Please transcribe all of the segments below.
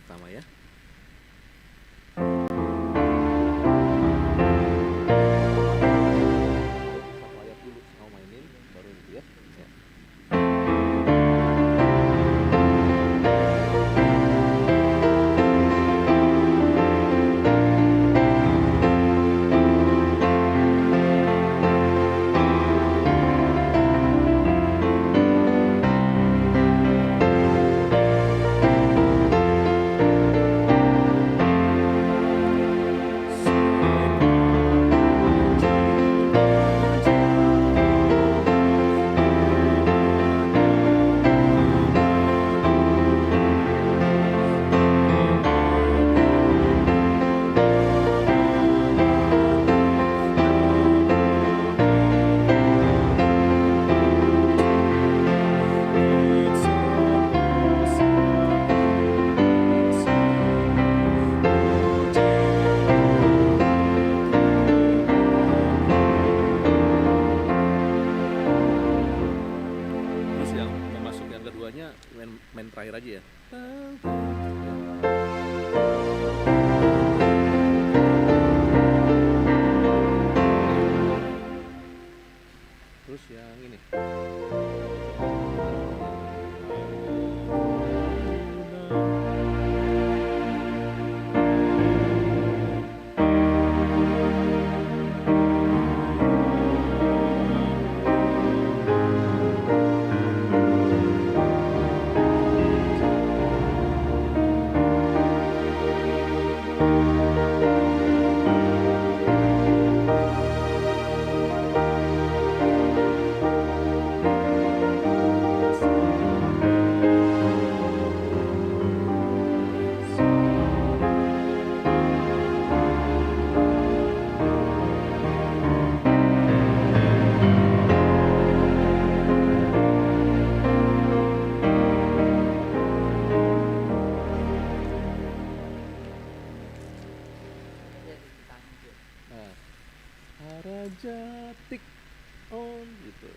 pertama ya. Satu ayat dulu mau mainin baru gitu ya. Ya. Terus yang mau masuk yang keduanya main terakhir aja ya. Terus yang ini. Nah, Harajatik on gitu.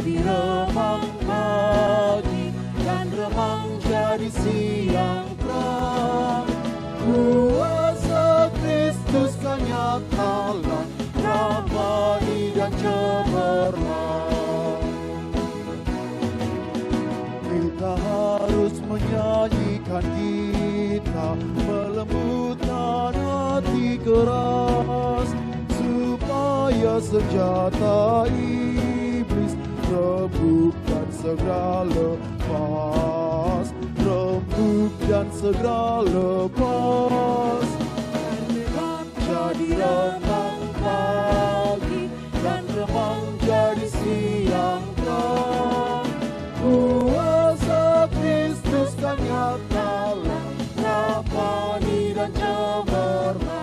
jadi remang pagi dan remang jadi siang terang. Kuasa Kristus kan nyatalah, ramai dan cemerlang. Kita harus menyanyikan gitar, melembutkan hati keras, supaya senjata iblis rebuk dan segera lepas, rebuk dan segera lepas. Jadi remang pagi dan remang jadi siang terang. Kuasa Kristus kan nyatalah, ramai dan cemerlang.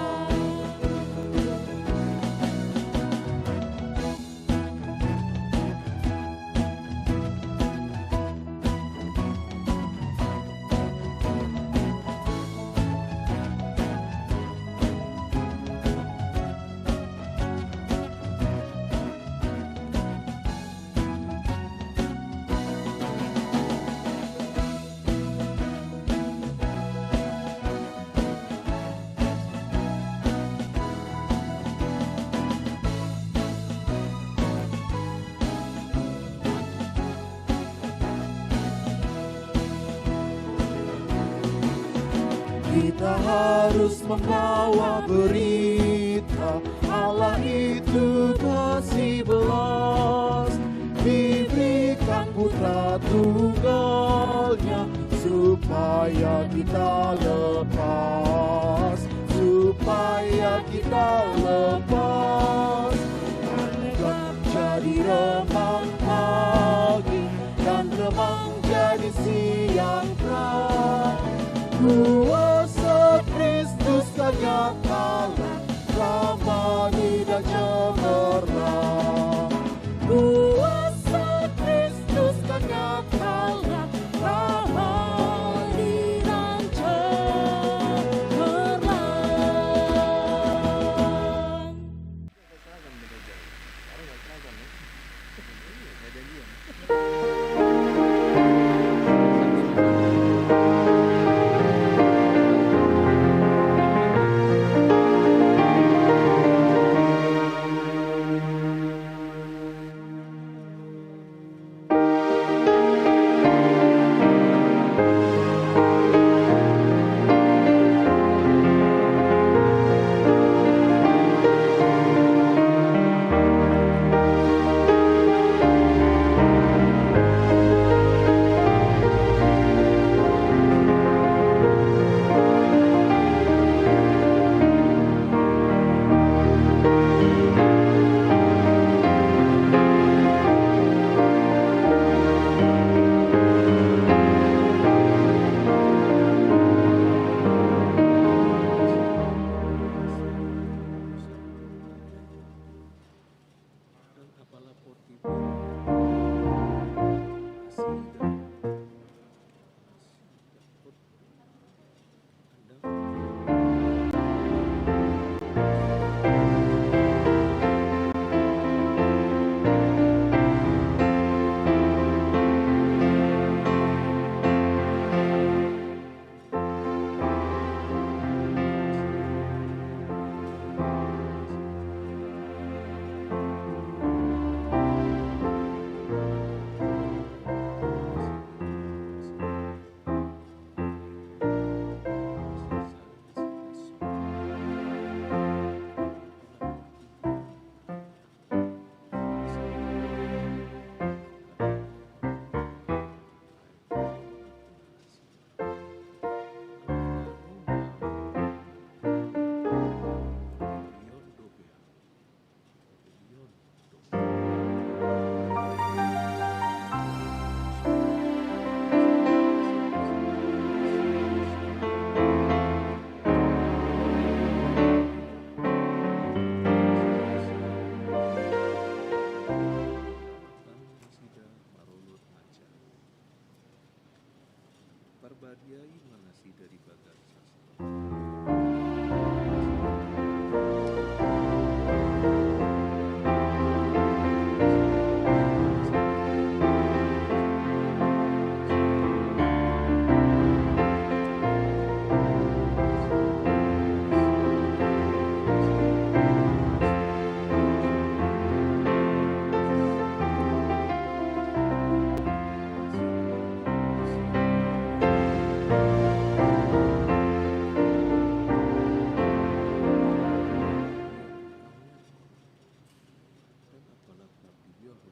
Kita harus membawa berita, Allah itu kasih belas, diberikan putra tunggalnya, supaya kita lepas, supaya kita lepas. Jadi remang pagi dan remang jadi siang terang. Kuasa Kristus kan nyatalah, ramai dan cemerlang. Kuasa Kristus kan nyatalah, ramai dan cemerlang.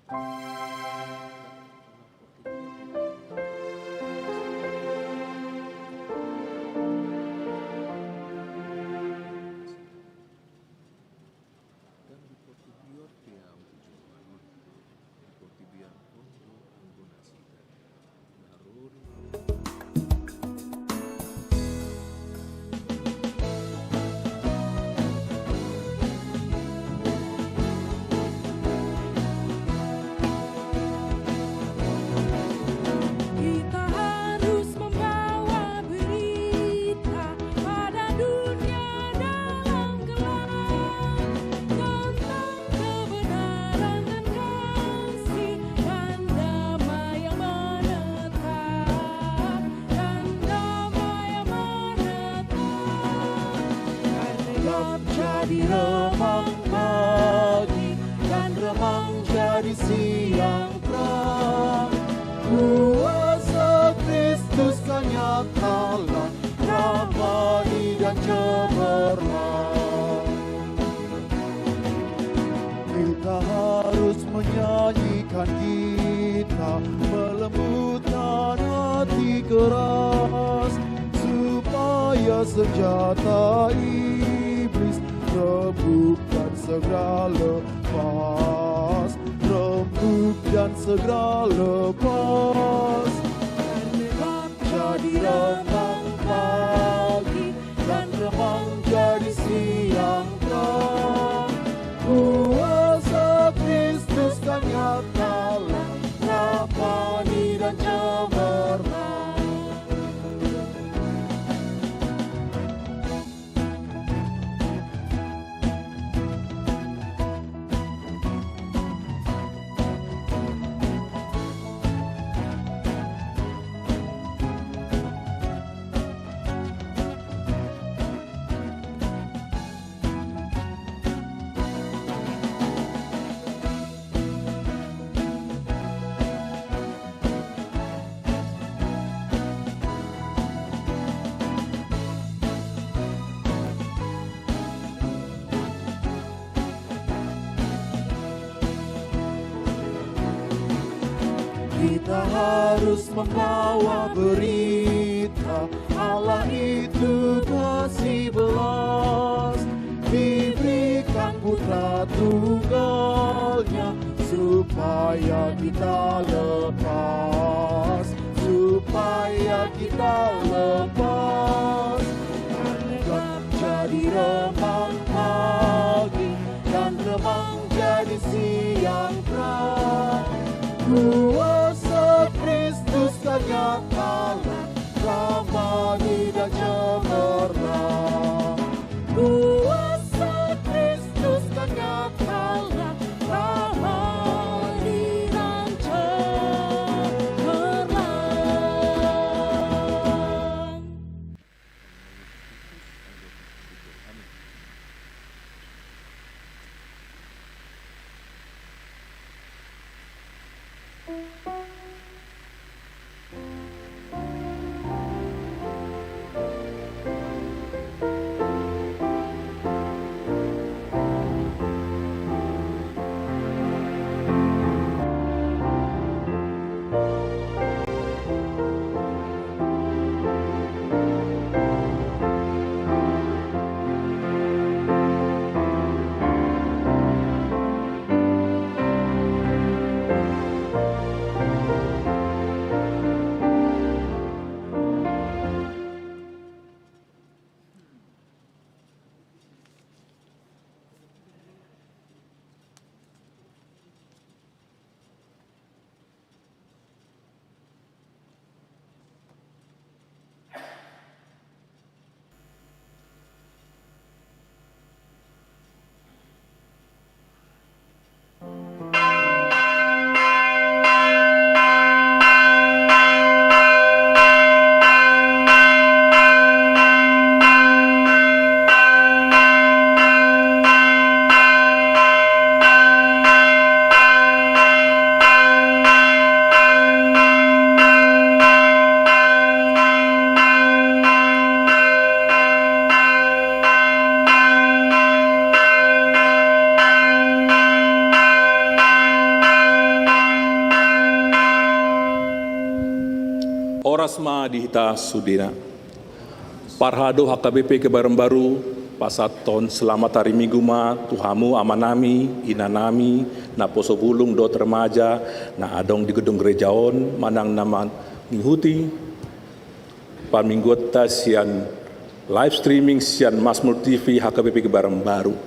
Dan di Portubior tiang tujuan di Portubior untuk menggunakan naruri Kita harus membawa berita pada dunia dalam gelap tentang kebenaran dan kasih dan damai yang menetap dan damai yang menetap. Gelap jadi remang pagi dan remang jadi siang terang. Kuasa Kristus kan nyatalah, ramai dan cemerlang. Kita harus menyanyikan kita, melembutkan hati keras, supaya senjata iblis rebuk dan segera lepas, rebuk dan segera lepas. Gelap jadi remang pagi dan remang jadi siang terang. Kuasa Kristus kan nyatalah, ramai dan cemerlang. Kita harus membawa berita Allah itu kasih belas, diberikan putra tunggalnya supaya kita lepas, supaya kita lepas. Gelap jadi remang pagi dan remang jadi siang terang. Kuasa Kristus kan nyatalah, ramai dan cemerlang. Kuasa Kristus kan nyatalah, ramai dan cemerlang. Orasma dihita sudina. Parhado HKBP Kebaran Baru, pasaton selamat hari Minggu ma, tuhamu amanami, inanami, na poso bulung dot remaja, na adong di gedung gerejaon, manang nama nihuti, parminggota sian live streaming sian Masmur TV HKBP Kebaran Baru.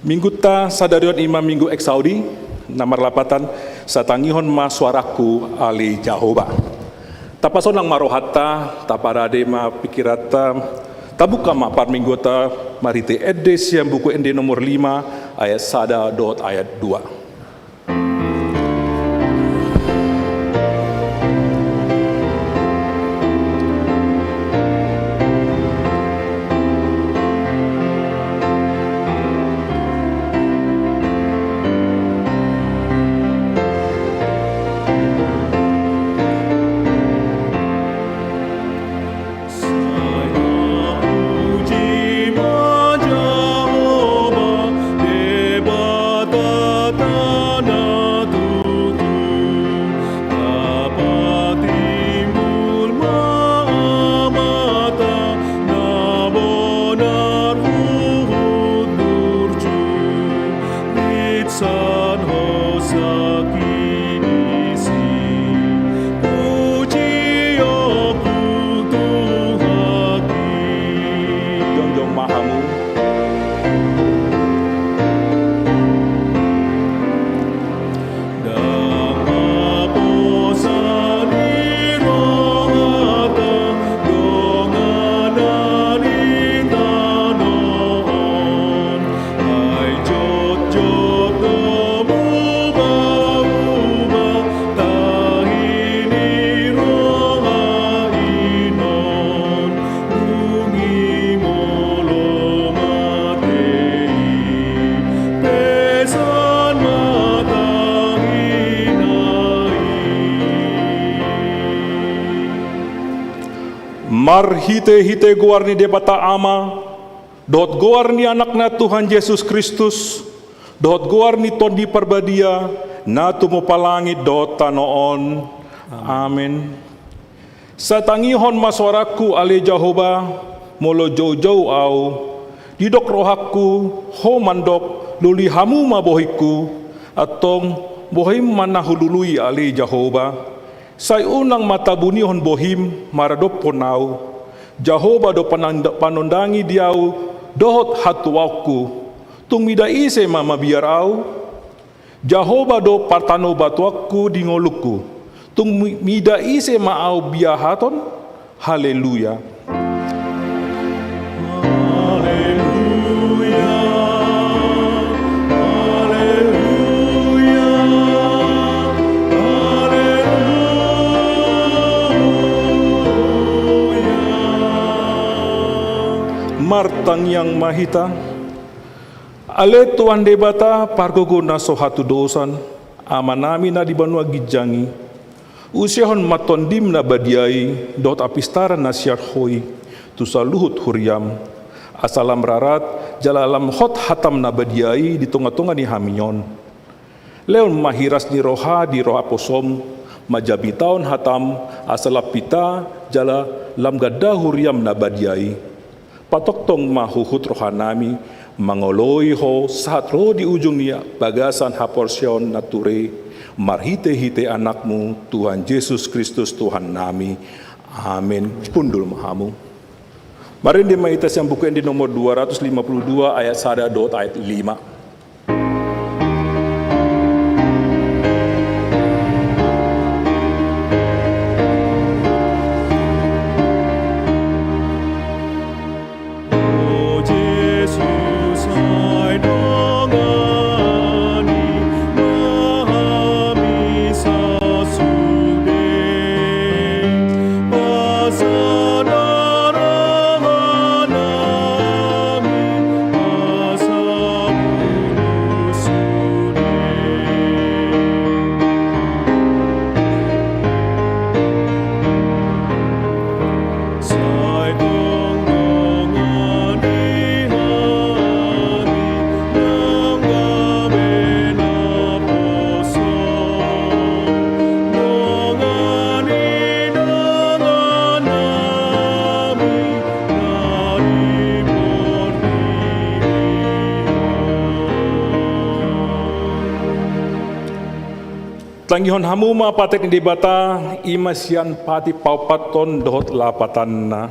Mingguta sadarion imam minggu ek Saudi, namar lapatan, satangihon ma suaraku ali Jahoba. Tapasonang marohata, taparade ma pikirata, tabuka ma parminggota marite edes yang buku ende nomor 5 ayat 1 ayat 2. Mar hite guarni debata ama, dot guarni anakna Tuhan Yesus Kristus, dot guarni tondi perbadia, na tumo palangit dot tanoon. Amin. Satangihon maswaraku ale Jahoba, molo jauh-jauh au, didok rohaku, ho mandok, luli hamu mabohiku, atong bohim manahulului ale Jahoba. Say unang matabunihon bohim maradop ponau, Jahoba do panondangi diau dohot hatuaku, tung mida ise mamabiarau, Jahoba do partano batuaku dingoluku, tung mida ise maau biahaton, haleluya. Martang yang mahita, ale tuan debata pargogo na sohatu dosan, amanami na di banua gijangi, usiahon matondim na badiai, dot apistaran na siar hoi, tusaluhut huriam, asalam rarat, jalalam hot hatam na badiai, di tunga-tunga ni haminyon. Leon mahiras ni roha di roha posom, majabitaon hatam, asalapita, jala lam gada huriam na badiai. Patoktong mahuhut rohanami, mangoloi ho saat roh di ujung niya bagasan haporsyon nature, marhite-hite anakmu Tuhan Yesus Kristus Tuhan nami. Amin. Pundul mahamu. Marin di maitas yang buku di nomor 252 ayat 1 ayat 5. Tangihon hamuma patek ni debata imasian pati paupaton dohot lapatanna.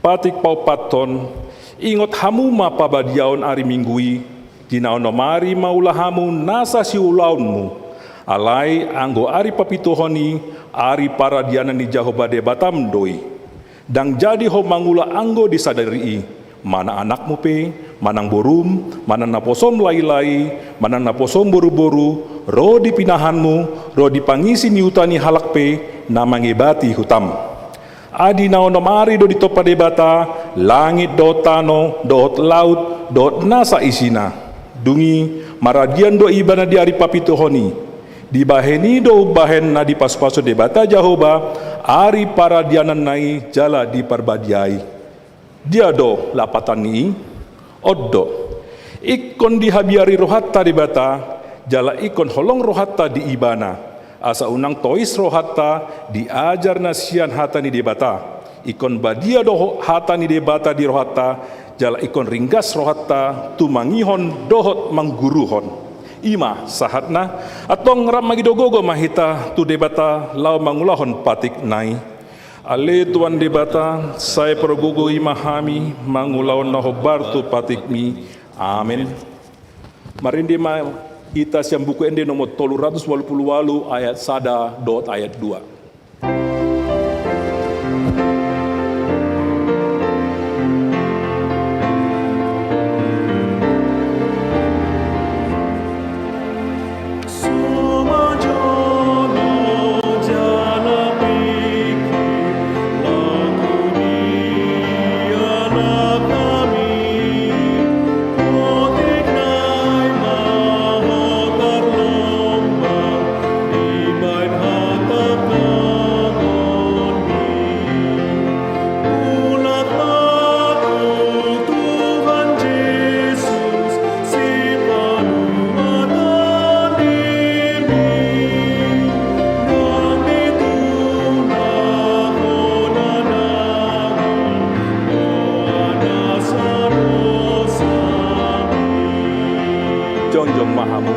Patik paupaton ingot hamuma pabadiaon ari minggui dinaon nomari maulah hamu nasa si ulaunmu. Alai anggo ari papituhoni ari paradiana ni Jahoba debatam doi. Dang jadi ho mangula anggo disadari mana anakmu pe, manang borum, manang naposom lai-lai, manang naposom boru-boru, ro dipinahanmu, ro dipangisi ni utani halak pe, namangebati hutam. Adi naon nomari do ditopa debata, langit do tano, do laut, do nasa isina. Dungi maradian do ibana di ari papituhoni. Dibaheni do bahen na di pas-paso debata Jahoba, ari paradianan nai jala di parbadiai. Dia do lapatan ni oddo ikon dihabiari rohatta di bata jala ikon holong rohatta di ibana asa unang tois rohatta diajar nasian hata ni debata ikon badia do hata ni debata di rohatta jala ikon ringgas rohatta tumangihon dohot mangguruhon ima sahatna atong ramagidogogo mahita tu debata lau mangulahon patik nai. Ale tuan debata, saya pergugu imahami, mangulawan nahobartu patikmi. Amin. Marindi ma kita siang buku ende nomor 388 ayat 1 dot ayat 2. Jongjong mahamu.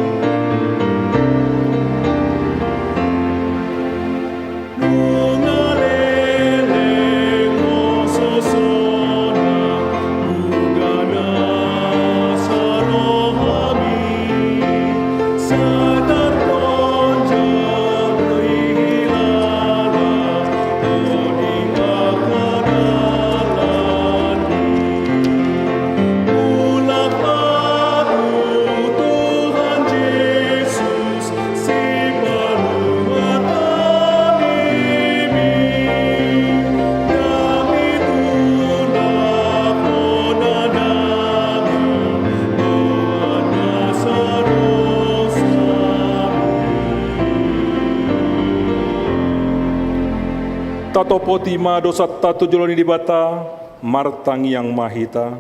Tatopotima dosa tatu joloni debata martang yang mahita.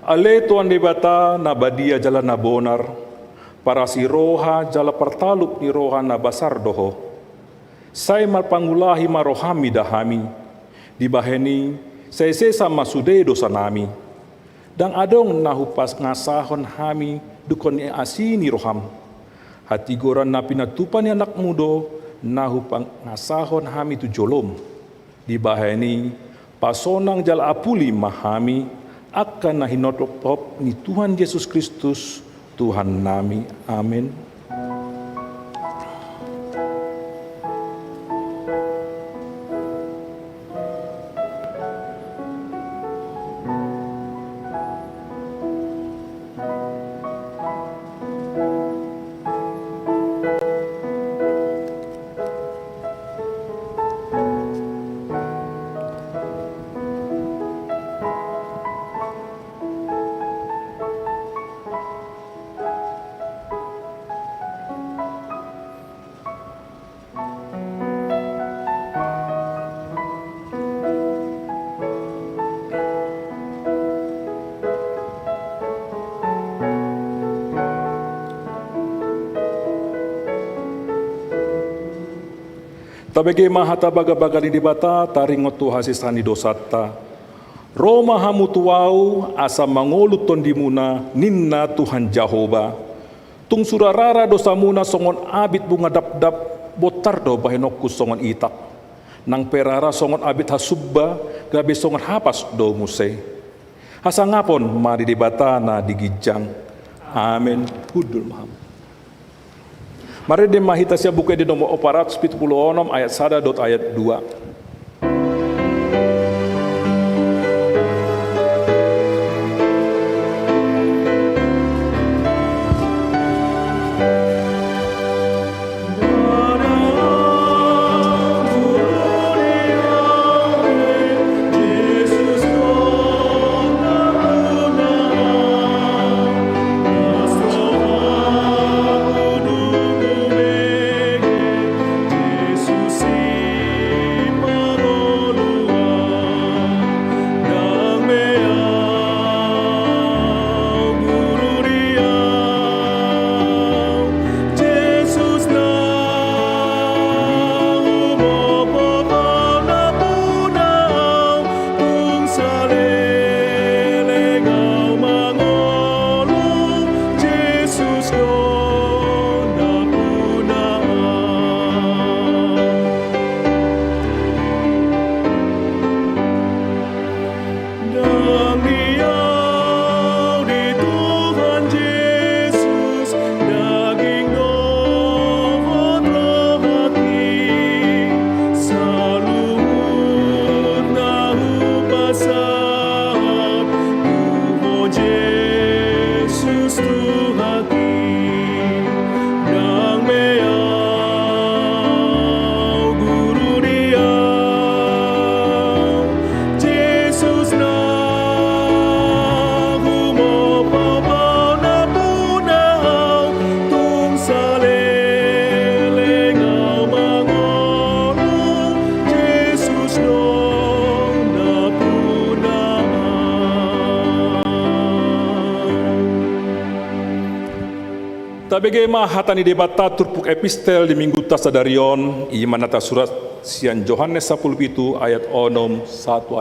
Ale tuan debata nabadia jala nabonar para si roha jala pertalup ni roha nabasar doho. Saya marpangulahi marohami dahami dibaheni saya sesa masude dosa nami. Dang adong nahupas ngasahon hami dukon asini roham. Hati goran napina tupani anak mudo nahu pangasahon hami tu jolom dibahani pasonang jala apuli mahami akan nahinotop ni Tuhan Yesus Kristus Tuhan nami. Amin. Tabege mahata baga-baga di dibata taringot tu hasisani dosata. Roma hamu tuau asa mangolut tondimuna ninna Tuhan Jahoba. Tung surarara dosa muna songon abit bunga dap-dap botar do bahinokku songon itak. Nang perara songon abit hasubba gabe songon hapas do muse. Hasangapon mari dibata na digijang. Amen. Hudul maham. Mari demahita siya buka di nomor 476 ayat 1 dot ayat 2. Tabegema hatani debata turpuk epistel di minggu tasadarion iman atas surat sian Yohanes 17 ayat 1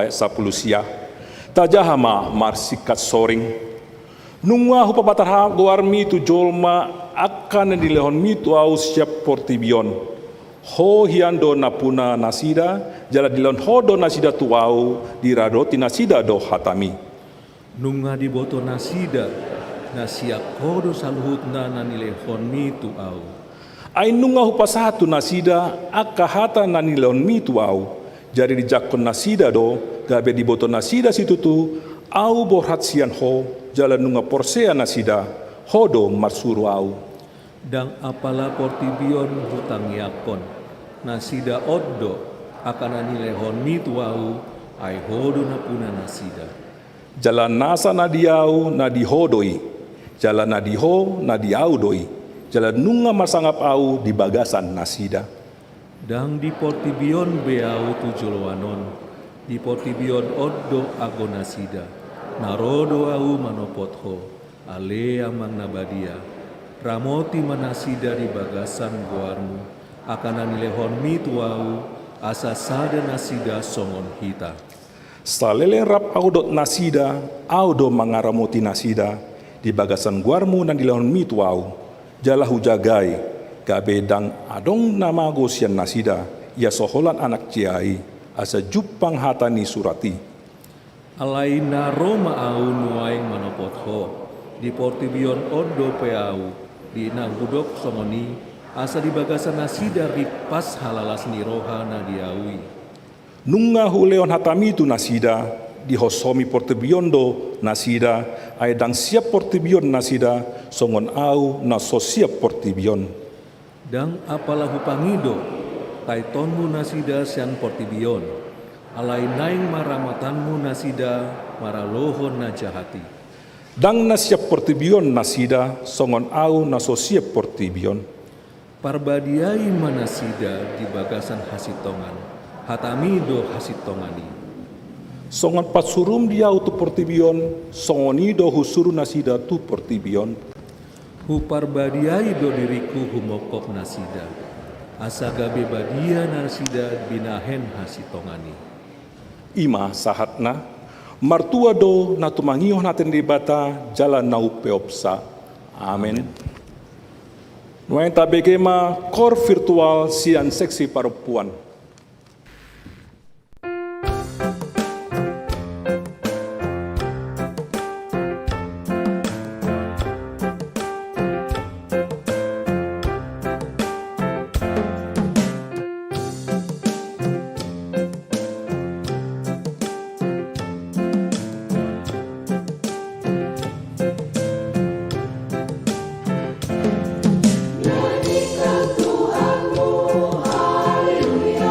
ayat 10 sia. Tajahama marsikat soring. Nungwa hupapatarha guar mitu jolma akan dilehon mitu au siap portibion. Ho hiando napuna nasida jala dilehon hodo nasida tuau diradoti nasida do hatami. Nunga diboto nasida nasiak kodo saluhutna nanilehon mitu au. Ai nunga hupasatu nasida akahata nanilehon mitu au. Jadi dijakon nasida do gabe diboto nasida situtu au borhat sian ho jalan nunga porsea nasida hodo marsuru au. Dang apala portibion hutang yakon nasida oddo akan nanilehon mitu au ai hodo napuna nasida. Jalan nasa nadiau nadihodoi. Jalan nadiho nadiau doi. Jalan nunga masangap au di bagasan nasida. Dang di portibion beau tujulwanon. Di portibion oddo ago nasida. Narodo au manopotho. Ale amang nabadia. Ramoti manasida di bagasan guarmu. Akana nilehon mitu au. Asa sada nasida songon hita. Salele rap au dot nasida. Au do mangaramoti nasida. Di bagasan guarmu dan dilehon mitu au. Jalahu jagai. Gabe dang adong nama gosian nasida. Ia soholan anak ciai. Asa jupang hatani surati. Alaina Roma au nuaing manopotho. Di portibion odo peau. Di nang budok somoni. Asa di bagasan nasida ripas halalas niroha nadiawi. Nunga huleon hatami tu nasida. Di hosomi portibiondo nasida. Aedang siap portibion nasida. Songon au na so siap portibion. Dang apalah hupangido. Taitonmu nasida sian portibion. Alai naing maramatanmu nasida. Maralohon najahati. Dang na siap portibion nasida. Songon au na so siap portibion. Parbadiai manasida di bagasan hasitongan. Hatamido hasitongani. Songon patsurum dia tu portibion, songonido husuru nasida tu portibion. Huparbadiai do diriku humokop nasida. Asa gabe badia nasida binahen hasitongani. Ima sahatna, martua do natumangihon naten dibata jalan nau peopsa. Amen. Nuain tabekema kor virtual sian seksi perempuan. Nyanyikan Tuhanmu, haleluya.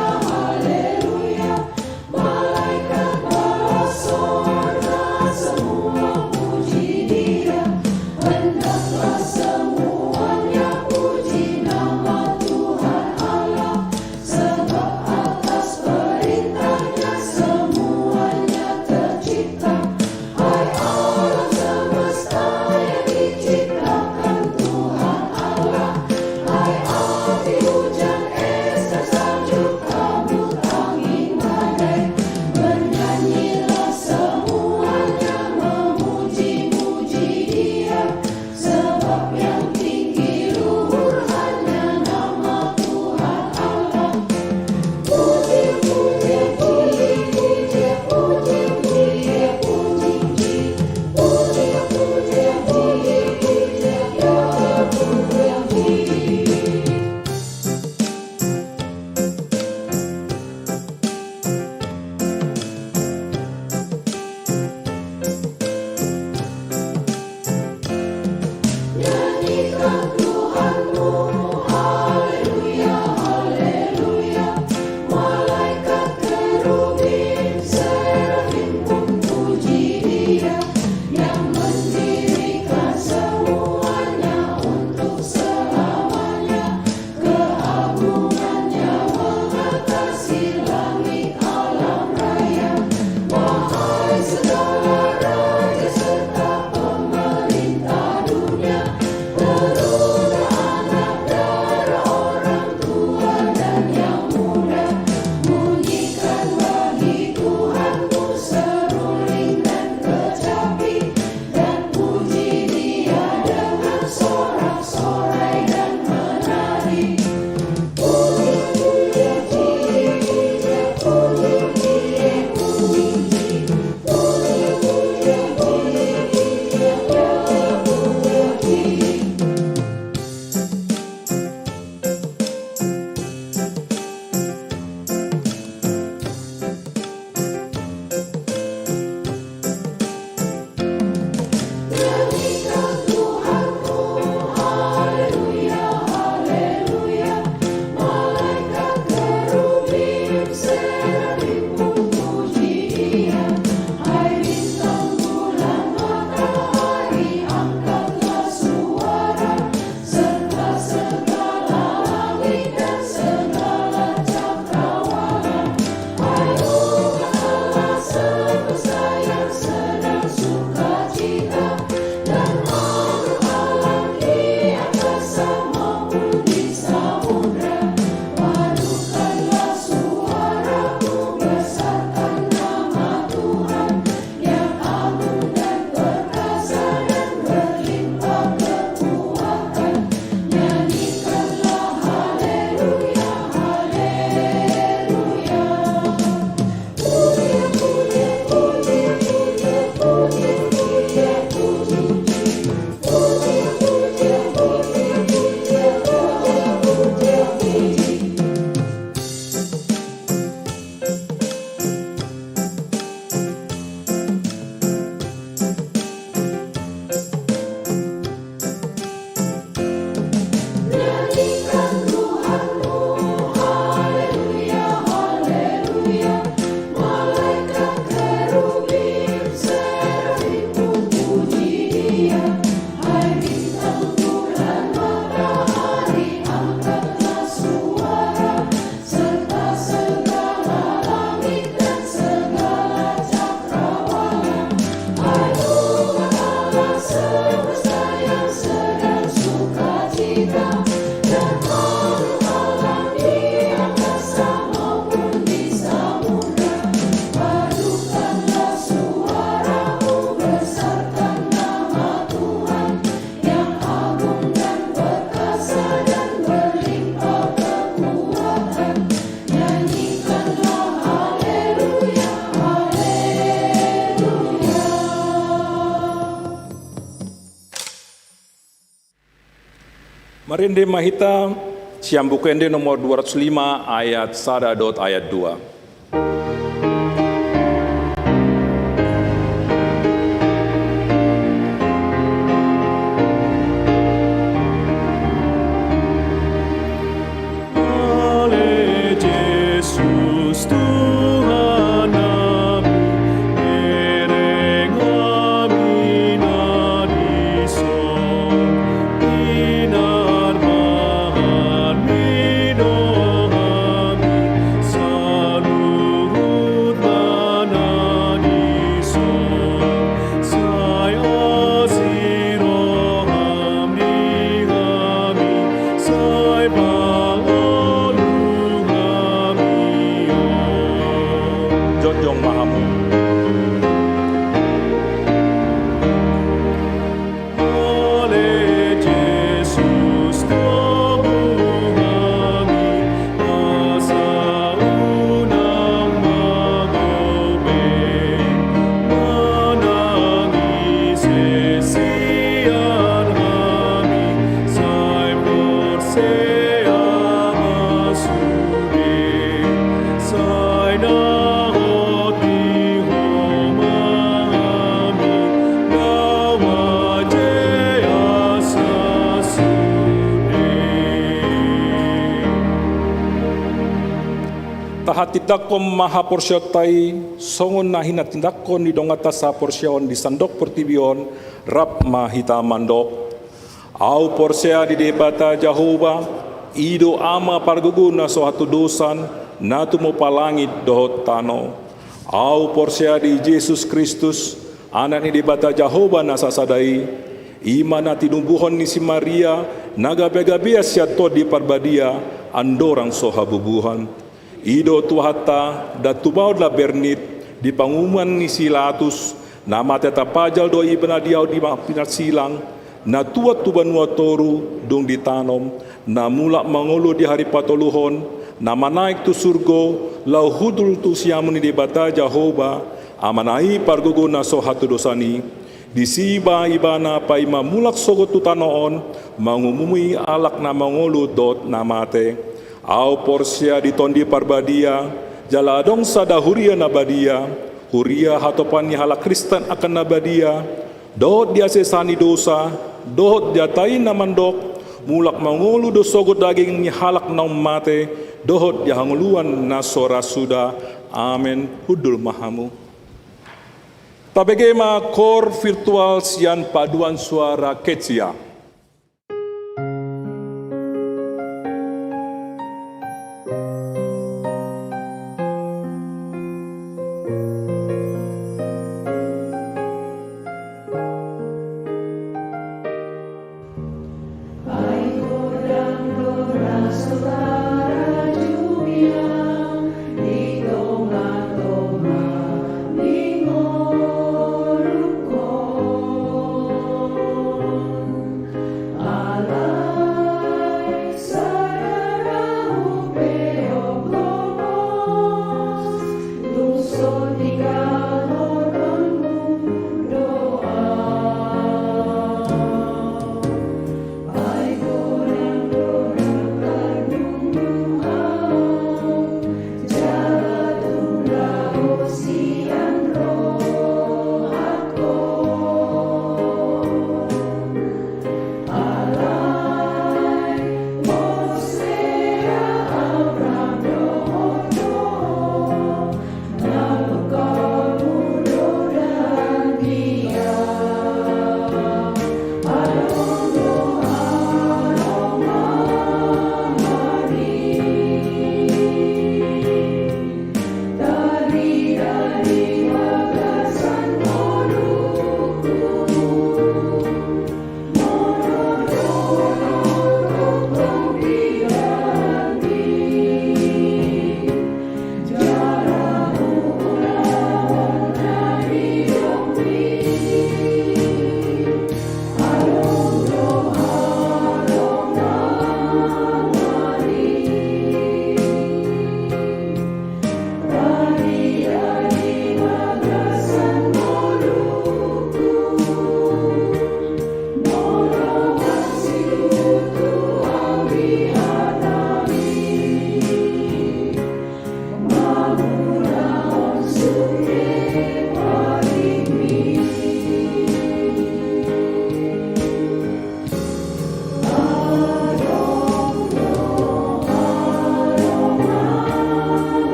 Marinde Mahita, Siambukende nomor 205 ayat 1 ayat 2. Jonjong Mahamu. Tahatidakom maha porsyatai, songon nahina tindakon di dongata sa porsyaon di sandok pertibion, rap mahita mandok. Au porsya di debata Jehova, ido ama parguguna sohatu dosan, natu mo palangit dohot tano. Au porsya di Yesus Kristus, anak ni debata Jehova nasasadai, imana tinumbuhon ni si Maria, naga-bega siato di parbadia, andorang sohabubuhan. Ido tuhata da tubaw la bernit di pangumuman ni Silatus na matetapajal do ibna diaw di pinat silang na tuat tubanua toru dong ditanom na mulak mangulo di hari patoluhon na manaik tu surgo lau hudul tu siamun di bata Jehova amanai pargogo na sohatu dosani di siba ibana pa ima mulak sogo tu tanoon mangumumi alak na mangulo dot na mate. Au porsya di tondi parbadia, jaladong sada huria nabadia, huria hatopan ni hala Kristen akan nabadia, dohot dia sesani dosa, dohot dia tain namandok, mulak mangulu dosogot daging ni halak naum mate, dohot dia hanguluan nasora suda, amen, hudul mahamu. Tabegema kor virtual sian paduan suara ketsia.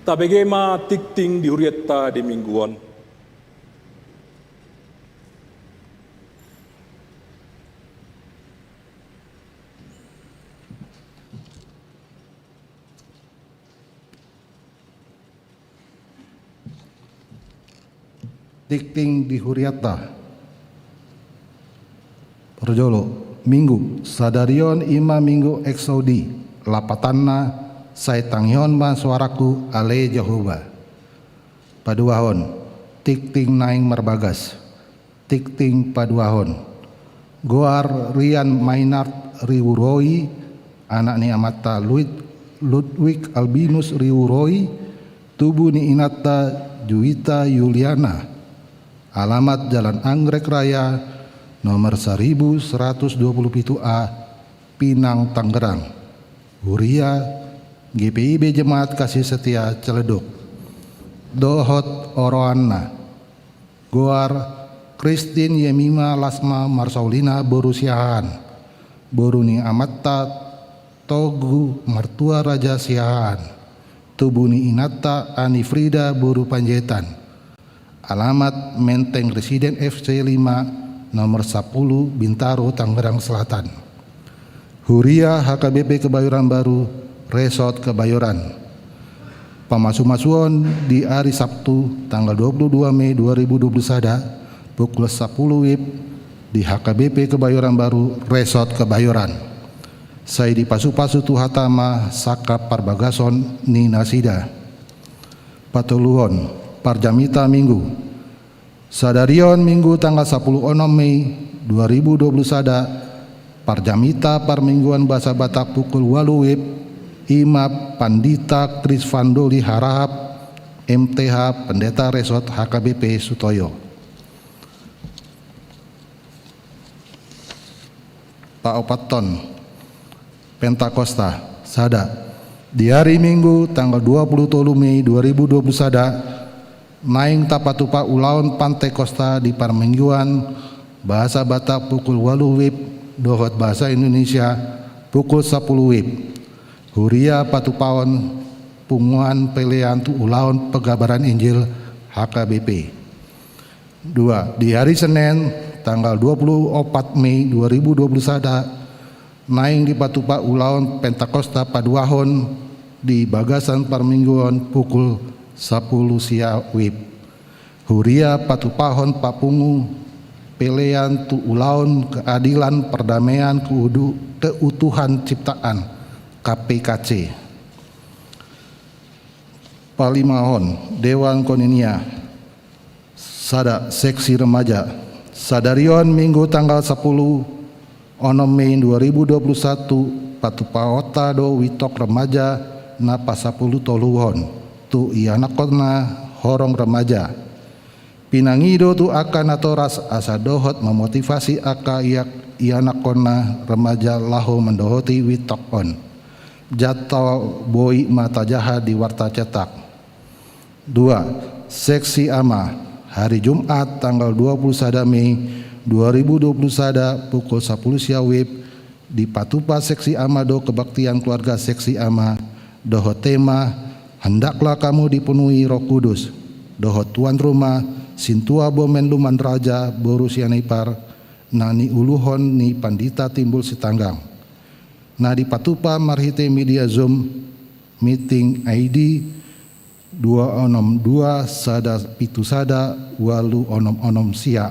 Tabegema tikting di hurietta di mingguan. Tikting di huriata Perjolo Minggu Sadarion ima minggu eksodi Lapatanna Saitangyon ma suaraku ale Jehovah Paduahon Tikting naing marbagas Tikting paduahon Goar Rian Maynard Riwuroi anak ni amata Ludwig Albinus Riwuroi tubuh ni inata Juwita Yuliana. Alamat Jalan Anggrek Raya nomor 1127A Pinang Tangerang. Huria GPIB Jemaat Kasih Setia Celeduk. Dohot Oroanna Goar Kristin Yemima Lasma Marsaulina Borusiahan Boruni Amatta Togu Mertua Raja Siahan Tubuni Inata Anifrida Boru Panjaitan. Alamat Menteng Residen FC 5 nomor 10 Bintaro Tangerang Selatan. Huria HKBP Kebayoran Baru Resort Kebayoran. Pamasu-masuon di hari Sabtu tanggal 22 Mei 2021 pukul 10 WIB di HKBP Kebayoran Baru Resort Kebayoran. Saya di pasu-pasu tuhatama Saka Parbagason ni Nasida. Patuluhon Parjamita Minggu Sadarion Minggu tanggal 10 Mei 2021 Parjamita Parmingguan Bahasa Batak pukul 8 WIB Ima Pandita Krisvandoli Harahap MTH Pendeta Resort HKBP Sutoyo. Pak Opaton Pentakosta Sada di hari Minggu tanggal 20 Mei 2021 Naing tapatupa ulaun Pantai Kosta di Parmingguan Bahasa Batak pukul 8 WIB Dohot Bahasa Indonesia pukul 10 WIB Huria Patupaon Punguan Pelean tu ulaun Pegabaran Injil HKBP. 2. Di hari Senin tanggal 24 Mei 2021 Naing di Patupa ulaun Pentakosta Paduahon di Bagasan Parmingguan pukul 10 sia WIB. Huria Patupahon Papungu Pelean tu ulaun keadilan perdamaian keutuhan ciptaan KPKC. Palimahon Dewan Koninia Sada Seksi Remaja Sadarion Minggu tanggal 10 Mei 2021 Patupaota do Witok Remaja Napa 10 Toluhon tu ianakona horong remaja pinangido tu akan atoras asa dohot memotivasi aka ianakona remaja laho mendohoti witokon jatau boi mata jahat di warta cetak. 2. Seksi Ama hari Jumat tanggal 21 Mei 2021 pukul 10 sia WIB di Patupa Seksi Ama do Kebaktian Keluarga Seksi Ama dohot tema hendaklah kamu dipenuhi Roh Kudus. Dohot tuan rumah Sintua Bomen Luman Raja Borusianipar Nani Uluhon ni Pandita Timbul Sitanggang. Nadi Patupa Marhite Media Zoom Meeting ID 262 sada pitu sada walu onom sia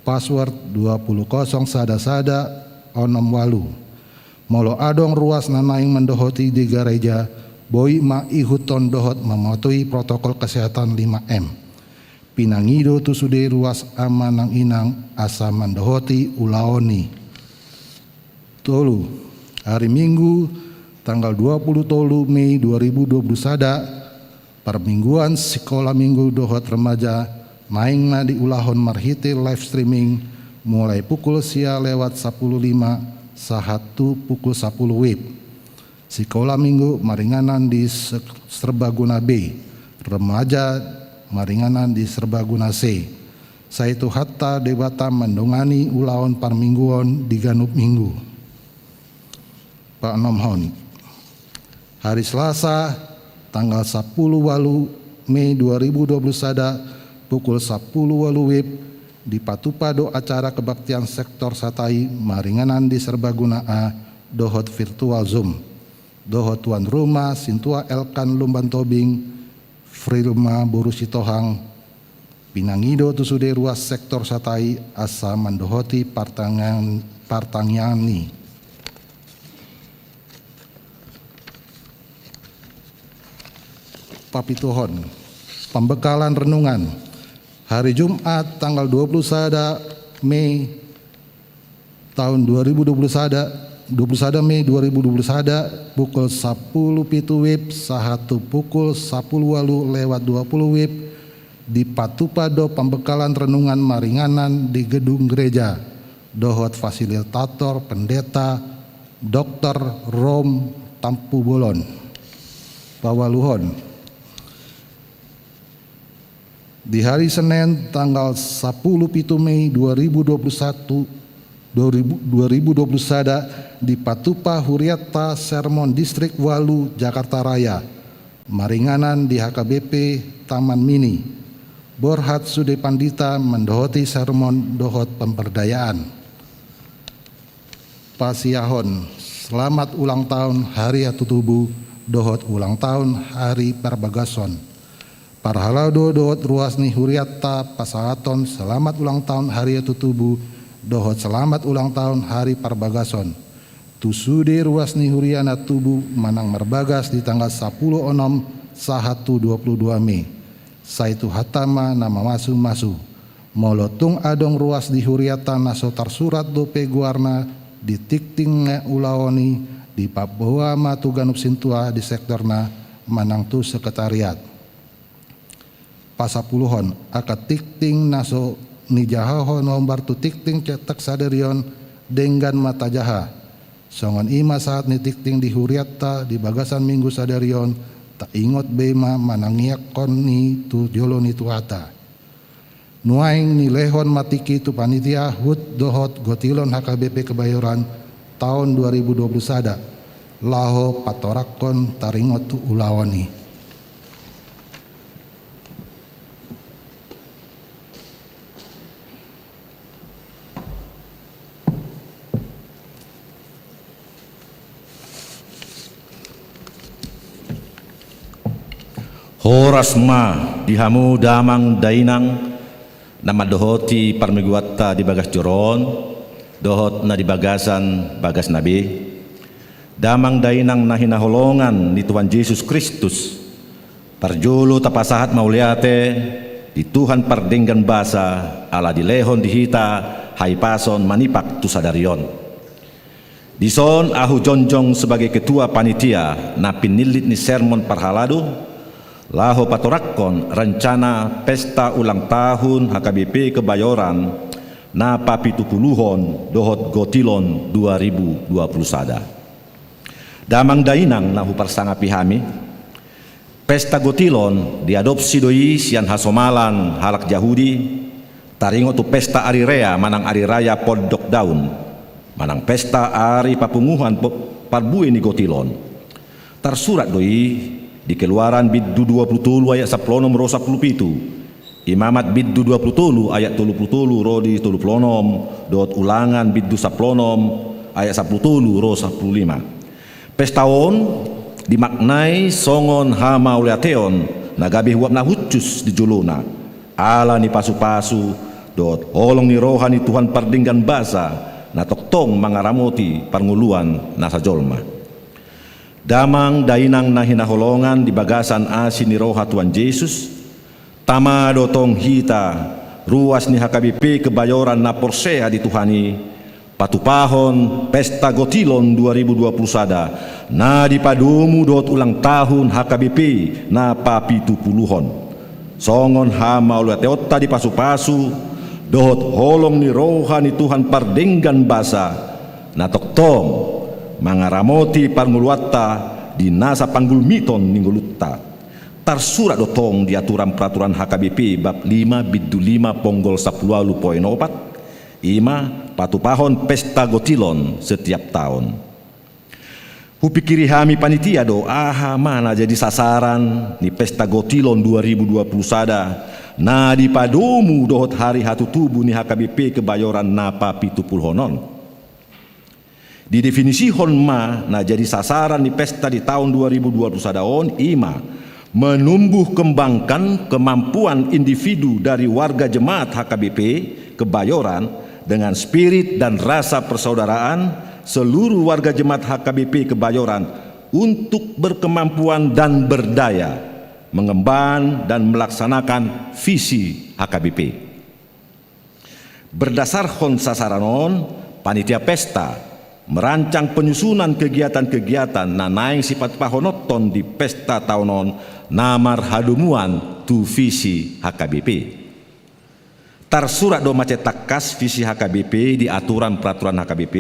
password 20 sada onom walu molo adong ruas nanaing mendohoti di gereja boi ma ihuton dohot mematuhi protokol kesehatan 5M. Pinangido tu sude ruas amanang inang asa mendohoti ulaoni. Tolu hari Minggu tanggal 20 Mei 2021 Permingguan Sekolah Minggu Dohot Remaja maing na di ulahon marhite live streaming mulai pukul sia lewat 10.05 sahatu pukul 10 WIB. Sekolah Minggu maringanan di Serbaguna B, remaja maringanan di Serbaguna C. Saitu hatta debata mendongani ulaon parmingguon di Ganup Minggu. Pak Nomhon hari Selasa tanggal 10 walu Mei 2020 sada pukul 10 walu WIB di Patupado acara kebaktian sektor Satai Maringanan di Serbaguna A dohot virtual Zoom. Dohot tuan rumah Sintua Elkan Lumban Tobing, Frilma Borusitohang, Pinangido Tusude ruas sektor Satai asa mandohoti partangiani. Papituhon, pembekalan renungan hari Jumat tanggal 21 Mei tahun 2020 Mei 2020 pukul 10 pitu WIB sahatu pukul 10 walu lewat 20 WIB di Patupado pembekalan renungan Maringanan di gedung gereja. Dohot fasilitator pendeta Dr. Rom Tampu Bolon. Pawaluhon. Di hari Senin tanggal 10 pitu Mei 2021 di Patupa Huriata Sermon Distrik Walu Jakarta Raya, Maringanan di HKBP Taman Mini. Borhat Sude Pandita mendohoti sermon dohot pemberdayaan. Pasiahon, selamat ulang tahun Hari Atutubu dohot ulang tahun Hari Parbagason. Parhalado dohot ruasni Huriata Pasahaton selamat ulang tahun Hari Atutubu dohot selamat ulang tahun Hari Parbagason. Tusude ruasni Huriana Tubu Manang Merbagas di tanggal 10 onom sahatu 22 Mei. Saitu hatama nama masu molotung adong ruas di Huriata nasotar surat dope guarna di tikting ulawoni di Papua Matuganup Sintua di sektorna Manang tu sekretariat. Pasapuluhon akat tikting naso nijahaho nombar tu tikting cetak saderion denggan mata jaha. Songon ima saat ni tikting di Huriata di bagasan minggu saderion tak ingot bema manangiak kon ni tu jolo ni tuata. Nuaing ni lehon matiki tu panitia hut dohot gotilon HKBP Kebayoran tahun 2020 sada. Laho patorakon taringot tu ulawani. Horas ma dihamu damang dainang nama dohoti parmiguatta di bagas joron dohot na di bagasan bagas nabi damang dainang na hinaholongan ni Tuhan Yesus Kristus parjolo tapasahat mauliate di Tuhan pardenggan basa ala di lehon dihita haipason manipak tu sadarion dison ahu jonjong sebagai ketua panitia na pinilit ni sermon parhalado laho patorakon rencana pesta ulang tahun HKBP Kebayoran na papitupuluhon dohot gotilon 2020 sada. Damang dainang nahu parsanga pihami pesta gotilon diadopsi doi sian hasomalan halak Yahudi taringo tu pesta ari rea manang ari raya podok daun manang pesta ari papunguhan parbue ni gotilon tarsurat doi di Keluaran biddu 20 ayat 10 ro 17 Imamat biddu 20 ayat 30 rodi 30 dot ulangan biddu 10 ayat 10 ro 15 pestaon dimaknai songon hama uliateon nagabi huap na hucus di juluna ala ni pasu-pasu dot holong ni rohani Tuhan pardinggan basa na toktong mangaramoti panguluan na sajolma. Damang dainang na hinaholongan di bagasan asin ni roha Tuhan Yesus tama dotong hita ruas ni HKBP Kebayoran na porseha di Tuhani patupahon pesta gotilon 2020 sada na dipadumu dot ulang tahun HKBP na papitupuluhon songon hama ulah teota di pasu-pasu dot holong ni roha ni Tuhan pardenggan basa na toktong mangaramoti parnguluatta di nasa panggulmiton ninggulutta tarsurat dotong di aturan peraturan HKBP bab 5 biddu 5 ponggol 10.4 ima patupahon pesta gotilon setiap tahun Hupikiri hami panitia do aha mana jadi sasaran ni pesta Gotilon 2020 sada na di padomu dohot hari hatu tubuh ni HKBP Kebayoran napa pitupul honon. Di definisi honma na jadi sasaran ni pesta di tahun 2020 sada on ima menumbuh kembangkan kemampuan individu dari warga jemaat HKBP Kebayoran dengan spirit dan rasa persaudaraan seluruh warga jemaat HKBP Kebayoran untuk berkemampuan dan berdaya mengemban dan melaksanakan visi HKBP. Berdasar hon sasaranon, panitia pesta merancang penyusunan kegiatan-kegiatan nanaing sifat pahonoton di pesta tahunon namar hadumuan tu visi HKBP. Tarsurat do macetak kas visi HKBP di aturan peraturan HKBP.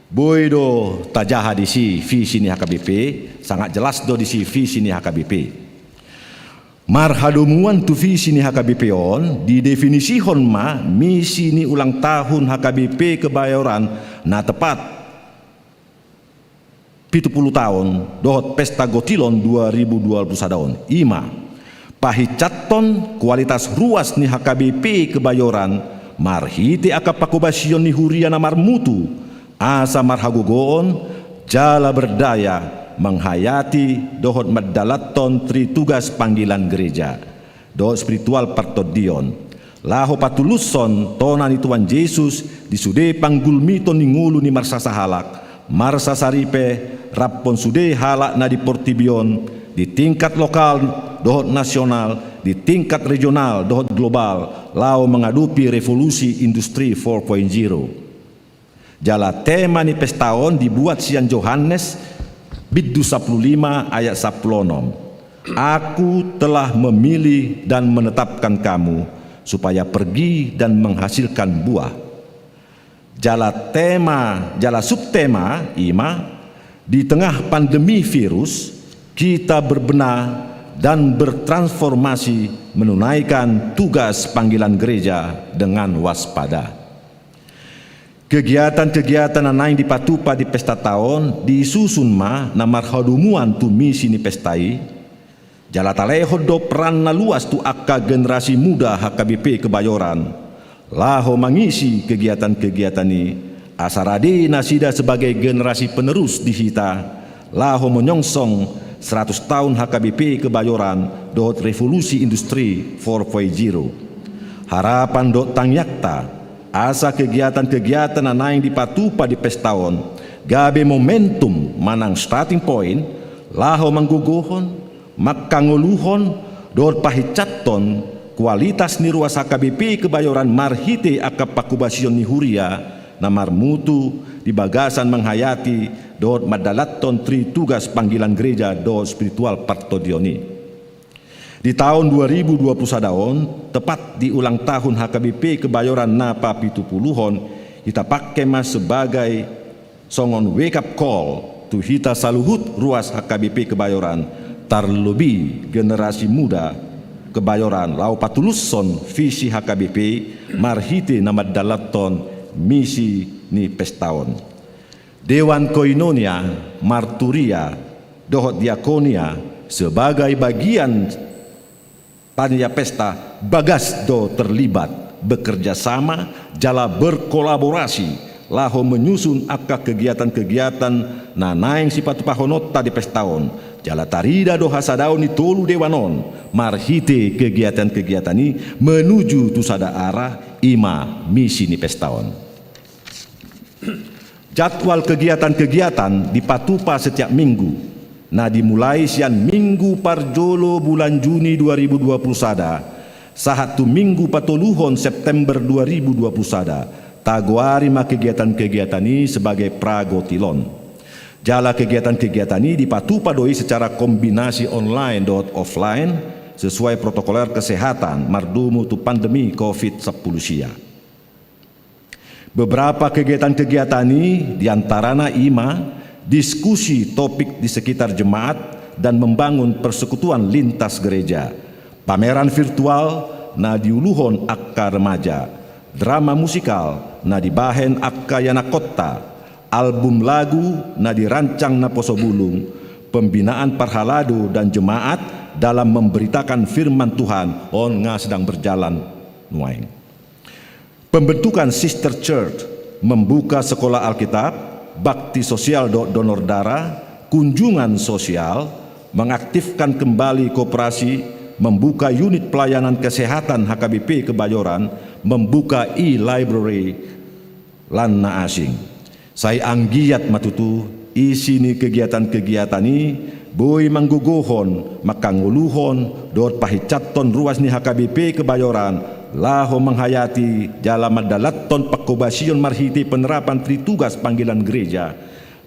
Boy do tajaha di si visi ni HKBP, sangat jelas do di si visi ni HKBP. Marhadumuan tu visi ni HKBP on di definisi honma misi ni ulang tahun HKBP Kebayoran na tepat 70 tahun dohot pesta Gotilon 2021 on. Ima pahicaton kualitas ruas ni HKBP Kebayoran marhiti akapakubasion ni huria namar mutu asa marhagugoon jala berdaya menghayati dohot madalaton tri tugas panggilan gereja dohot spiritual partodion laho patuluson tonan Tuhan Yesus disude panggulmiton ni ngulu ni marsa sahalak marsa saripe rappon sude halak na di Portibion di tingkat lokal dohot nasional di tingkat regional dohot global lao mengadupi revolusi industri 4.0. Jala tema ni pestaon dibuat sian Yohanes biddu 15 ayat 16. Aku telah memilih dan menetapkan kamu supaya pergi dan menghasilkan buah. Jala subtema ima di tengah pandemi virus kita berbenah dan bertransformasi menunaikan tugas panggilan gereja dengan waspada. Kegiatan-kegiatan anaing dipatupa di pesta tahun disusun ma namar hadumuan tu misi ni pestai jala taleho do peran na luas tu akka generasi muda HKBP Kebayoran laho mangisi kegiatan-kegiatan ni asarade nasida sebagai generasi penerus di hita laho menyongsong 100 tahun HKBP Kebayoran dohot revolusi industri 4.0 harapan do tangyakta asa kegiatan-kegiatan anaing dipatupa di pestaon gabe momentum manang starting point laho mangguguhon makkanguluhon dor pahicaton kualitas ni ruas HKBP Kebayoran marhite akapakubasion ni huria namar mutu di bagasan menghayati dor madalaton tri tugas panggilan gereja dor spiritual partodioni. Di tahun 2021 tepat di ulang tahun HKBP Kebayoran napa pitupuluhon kita pakai mas sebagai songon wake up call tu hita saluhut ruas HKBP Kebayoran terlebih generasi muda Kebayoran lau patuluson visi HKBP marhite nama dalaton misi ni pestaon Dewan Koinonia Marturia dohot diakonia sebagai bagian panitia pesta bagas do terlibat bekerja sama jala berkolaborasi laho menyusun akka kegiatan-kegiatan nanaing sifat pahonota di pestaon jala tarida do hasadaon ni tolu dewanon marhite kegiatan-kegiatan ini menuju tu sada arah ima misi ni pestaon. Jadwal kegiatan-kegiatan dipatupa setiap minggu. Nah dimulai sian minggu parjolo bulan Juni 2020 sada sahat tu minggu patoluhon September 2020 sada taguari ma kegiatan-kegiatan ini sebagai pragotilon. Jala kegiatan-kegiatan ini dipatupa doi secara kombinasi online dot offline sesuai protokoler kesehatan mardumu tu pandemi COVID-10 sia. Beberapa kegiatan-kegiatan ini diantaranya ima diskusi topik di sekitar jemaat dan membangun persekutuan lintas gereja, pameran virtual na diuluhon akka remaja, drama musikal na dibahen akka yana kota, album lagu na dirancang na Posobulung, pembinaan parhalado dan jemaat dalam memberitakan firman Tuhan on nga sedang berjalan nuaing. Pembentukan Sister Church, membuka sekolah Alkitab, bakti sosial donor darah, kunjungan sosial, mengaktifkan kembali koperasi, membuka unit pelayanan kesehatan HKBP Kebayoran, membuka e-library lanna asing. Saya anggiat matutu isi ni kegiatan-kegiatan ini boy mangguguhon makanguluhon dot pahicaton ruas ni HKBP Kebayoran laho menghayati jala madalaton pakobasyon marhiti penerapan tritugas panggilan gereja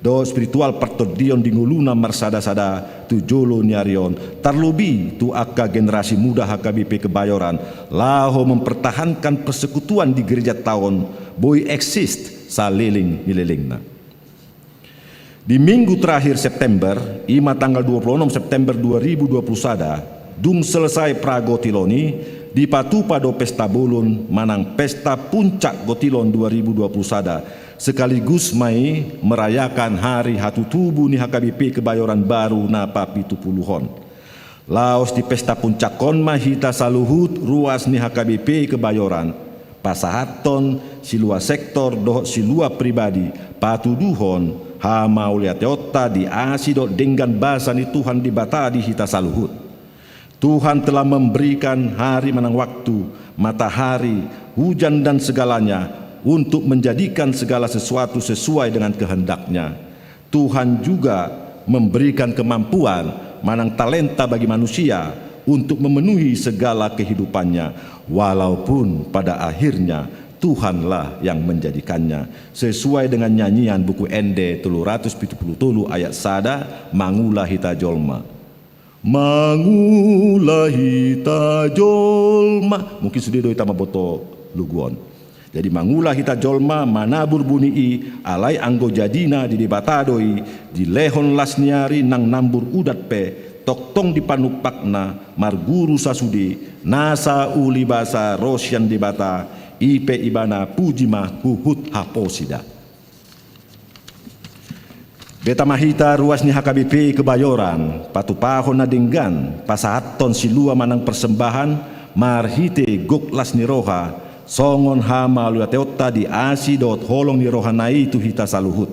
do spiritual partodion di nguluna marsada-sada tu jolo nyarion terlebih tu akka generasi muda HKBP Kebayoran laho mempertahankan persekutuan di gereja tahun boy exist saliling nililingna. Di minggu terakhir September, ima tanggal 26 September 2020 sada, dung selesai pragotiloni, di patupa do pesta bolon manang pesta puncak gotilon 2020 sada, sekaligus mai merayakan hari hatu tubuh ni HKBP Kebayoran baru napa pitupuluhon. Laos di pesta puncak kon mahita saluhut ruas ni HKBP Kebayoran, pasahaton silua sektor doh silua pribadi, patuduhon, hama ulia teota di asido dengan bahasa ni Tuhan di bata di hita saluhut. Tuhan telah memberikan hari menang waktu, matahari, hujan dan segalanya untuk menjadikan segala sesuatu sesuai dengan kehendaknya. Tuhan juga memberikan kemampuan, manang talenta bagi manusia untuk memenuhi segala kehidupannya, walaupun pada akhirnya Tuhanlah yang menjadikannya sesuai dengan nyanyian buku ND 370 ayat sada mangulah hita jolma. Mangulah hita jolma. Mungkin sudah doi tama boto luguon. Jadi mangulah hita jolma manabur bunii alai anggo jadina di debatadoi di lehon lasniari nang nambur udat pe toktong di panupakna marguru sasudi nasa uli basa rosyan debata ipe ibana pujima huhut haposida. Beta mahita ruas ni HKBP Kebayoran patupahon na dinggan pasahaton silua manang persembahan marhite goklas ni roha songon hama luateota di asi dot holong ni roha nai tu hita saluhut,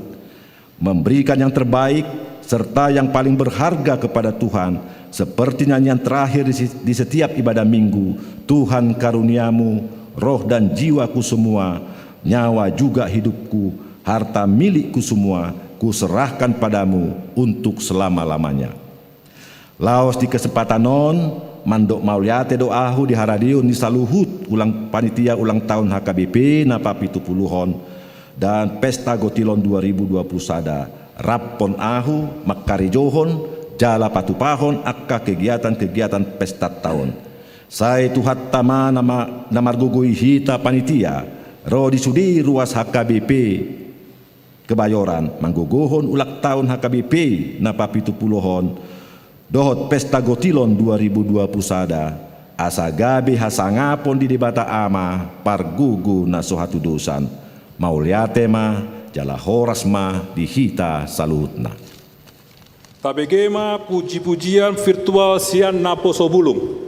memberikan yang terbaik serta yang paling berharga kepada Tuhan seperti nyanyian terakhir di setiap ibadah minggu. Tuhan karuniamu roh dan jiwaku semua, nyawa juga hidupku, harta milikku semua, kuserahkan padamu untuk selama-lamanya. Laos di kesempatan non, mandok mauliate doahu di haradio ni saluhut ulang panitia ulang tahun HKBP napa pitupuluhon dan pesta gotilon 2020 sada, rappon ahu makarijohon, jala patupahon akka kegiatan-kegiatan pesta tahun. Saya tuhat tama namargugui hita panitia ro di sudi ruas HKBP Kebayoran mangguguhon ulak tahun HKBP napa pitupuluhon dohot pesta gotilon 2020 sada asa gabe hasangapon di debata ama pargugu na sohatu dosan mauliate ma jala horas ma di hita salutna. Tabegema puji-pujian virtual sian na Posobulung.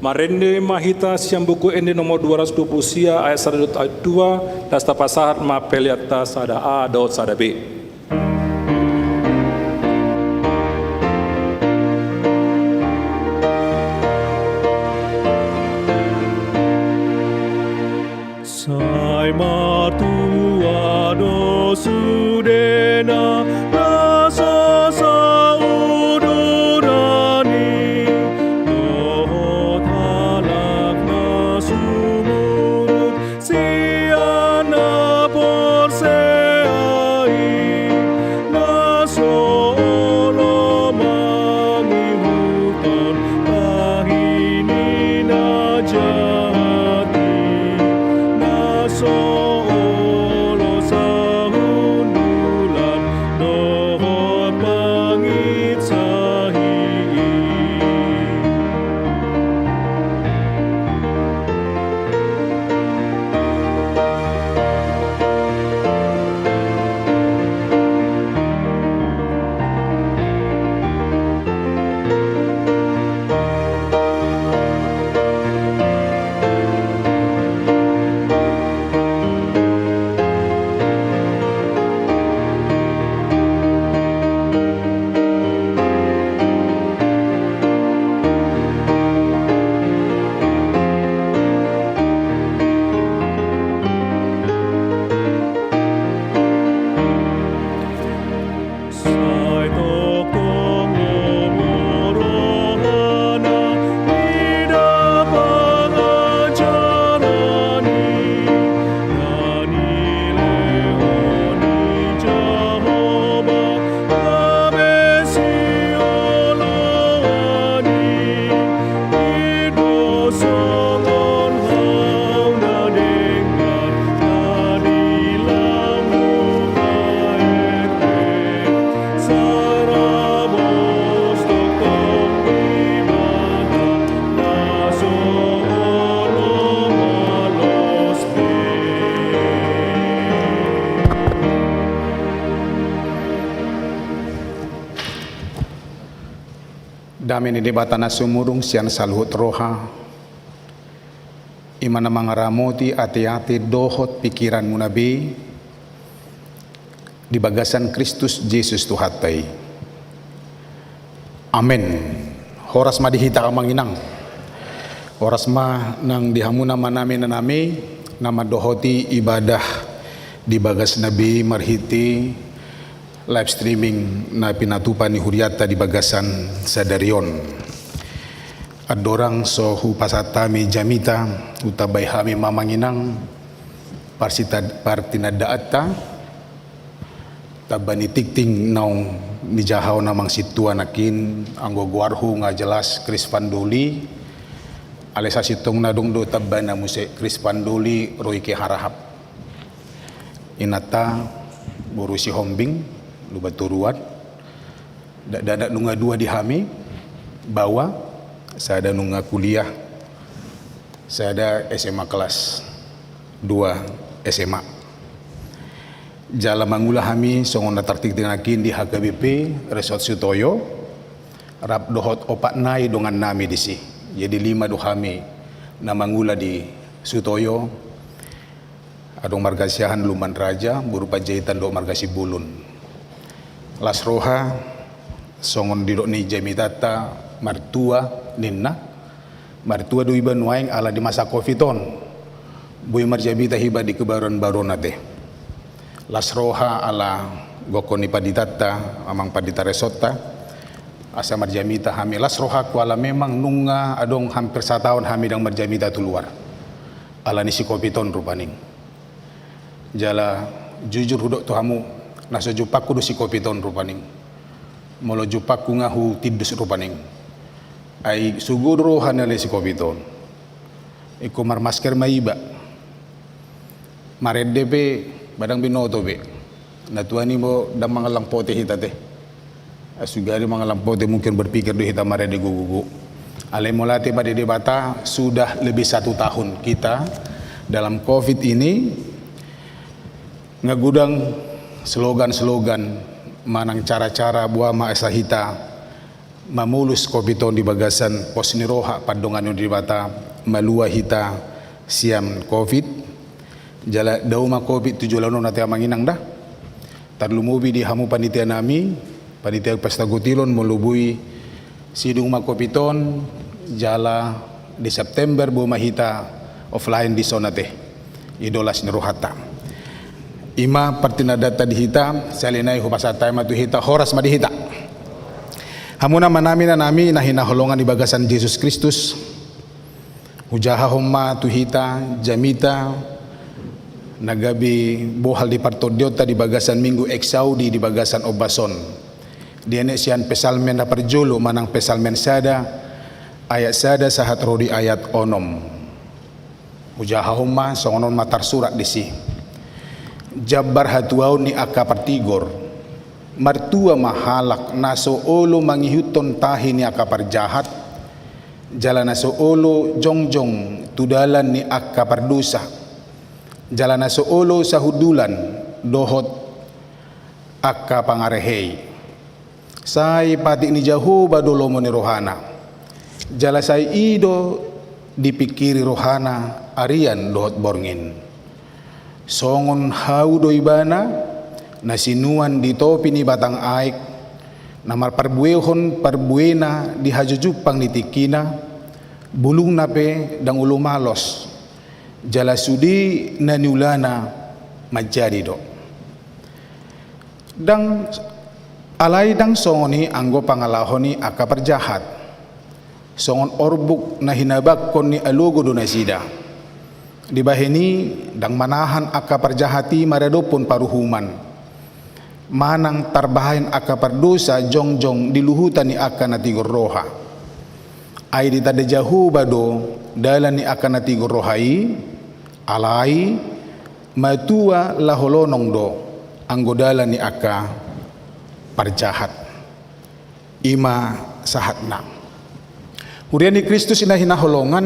Marende mahita siang buku ende nomor 220 sia ayat 1 ayat 2 das tapasahat ma peliata sada A dot sada B. Sai matuado sudena rasa saudurani dohot halak na sumurut siana porseai na solo mangihutan kahini na jati solo sahundulan dohot pangit sahi. Sai tokong ngomorohana ida pangajarani nani leoni Jehovah kabesi oloani ido songon hauna dengar nadilamu kaete sarabos tokong ibadah naso olo malospe. Dami ni debatana sumurung sian saluhut roha imana mangaramoti ati-ati dohot pikiran munabi di bagasan Kristus Yesus Tuhatai. Amin. Horas ma dihita kamanginang. Horas ma nang dihamuna manami nanami nama dohoti ibadah di bagas nabi marhiti live streaming na pinatupan ni Huriata di bagasan Sadarion. Adorang so hupasatami jamita utabay hami mamanginang partinadaata tabani tikting naung nijahaw namang situan nakin anggo guarhu nga jelas Chris Pandoli alesa sitong nadungdo tabban na muse Chris Pandoli roy ke harahap inata buru si hombing lubaturuan dadak nunga dua di hami bawa saya ada nunga kuliah saya ada SMA kelas 2 SMA jala mangula hami songon natartik tingakin di HKBP Resort Sutoyo rap dohot opat nai dongan nami di si jadi 5 do hami na mangula di Sutoyo adong margasiahan Luman Raja berupa jahitan do margasi bulun Las Roha songon didok ni jamitata martua ninna martua do iban waeng ala di masa coviton boy marjabita hiba di kebaron-baron nate Las Roha ala gokoni paditata amang padita resota asa marjamita hami Las Roha kuala memang nunga adong hampir 1 tahun hami dang marjamita tu luar ala ni si coviton rupaning jala jujur hudok tu hamu naso jupaku do si coviton rupaning molo jupaku ngahu tidus rupaning ai suguro hanale si coviton iko mar masker maiba maredde be badang binoto be natuani mo dam mga lampote hitate asugari mga lampote mungkin berpikir do hita maredde gugugu ale molate pada debata sudah lebih 1 tahun kita dalam covid ini ngagudang slogan-slogan manang cara-cara buah maesahita mamulus kopiton di bagasan pos niroha padongan di bata malua hita siam covid jala dauma covid 7 lano nate amanginang dah tarlumubi di hamu panitia nami panitia pesta gutilon melubui sidung makopiton jala di September buma hita offline di zona teh idolas nirohata ima partina data di hita salinai hupasata matu hita horas madi hita hamuna manami na nami na hinaholongan di bagasan Jesus Kristus hujaha homma tu hita jamita nagabi bohal di partodiota di bagasan minggu eksaudi di bagasan obason diane sian pesalmen na perjulu manang pesalmen sada ayat sada sahat rodi ayat onom hujaha homma songonon matar surat disi Jabar hatuaw ni aka partigor martua mahalak naso olo mangihuton tahi ni aka parjahat jala naso olo jongjong tudalan ni aka pardusa jala naso olo sahudulan dohot aka pangarehei sai pati ni jahu badolo mo ni rohana jala sai ido dipikiri rohana arian dohot borngin songon haudo ibana nasinuan di topi ni batang aik namar parbuehon parbuena di hajujupang ni tikina bulung nape dang ulu malos jala sudi naniulana majadi do dang alai dang songoni anggo pangalahoni aka perjahat songon orbuk na hinabakon ni alogo do nasida di bahini dang manahan aka parjahati maradopon paruhuman manang tarbahain aka pardosa jongjong diluhutan ni aka natigor roha ay di tada jahu bado dalan ni aka natigor rohai alai matua laholonong do anggo dalan ni aka parjahat ima sahatna hurian ni Kristus ina hinaholongan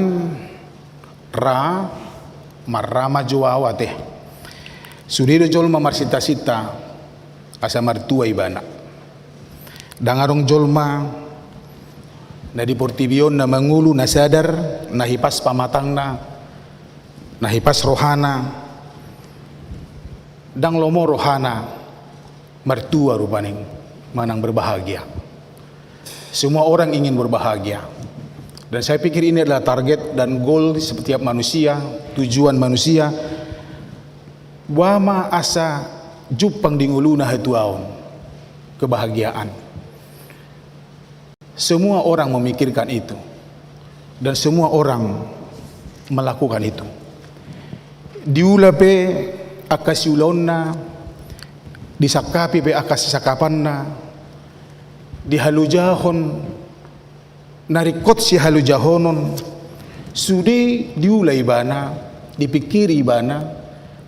ra marama juawa teh sudido jolma marsita-sita asa martua ibana dangarong jolma na di portibion na mangulu na sadar na hipas pamatangna na hipas rohana dang lomo rohana martua rupaning manang berbahagia semua orang ingin berbahagia. Dan saya pikir ini adalah target dan goal setiap manusia, tujuan manusia. Wama asa jupang dinguluna hatuaon, kebahagiaan. Semua orang memikirkan itu. Dan semua orang melakukan itu. Diulape akasiulonna, disakapi pe akasisakapanna, dihalujahon narikot si halujahonon sudi diulai bana dipikiri bana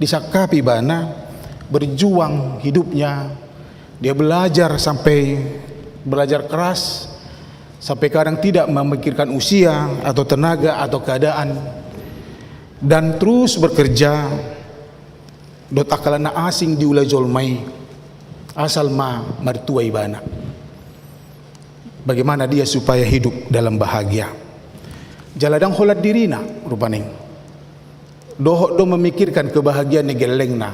disakapi bana berjuang hidupnya dia belajar sampai belajar keras sampai kadang tidak memikirkan usia atau tenaga atau keadaan dan terus bekerja dot akalana asing diulai jolmai asal ma martuai bana bagaimana dia supaya hidup dalam bahagia. Jaladang holat dirina rupaning. Doho do memikirkan kebahagiaan ni gelengna.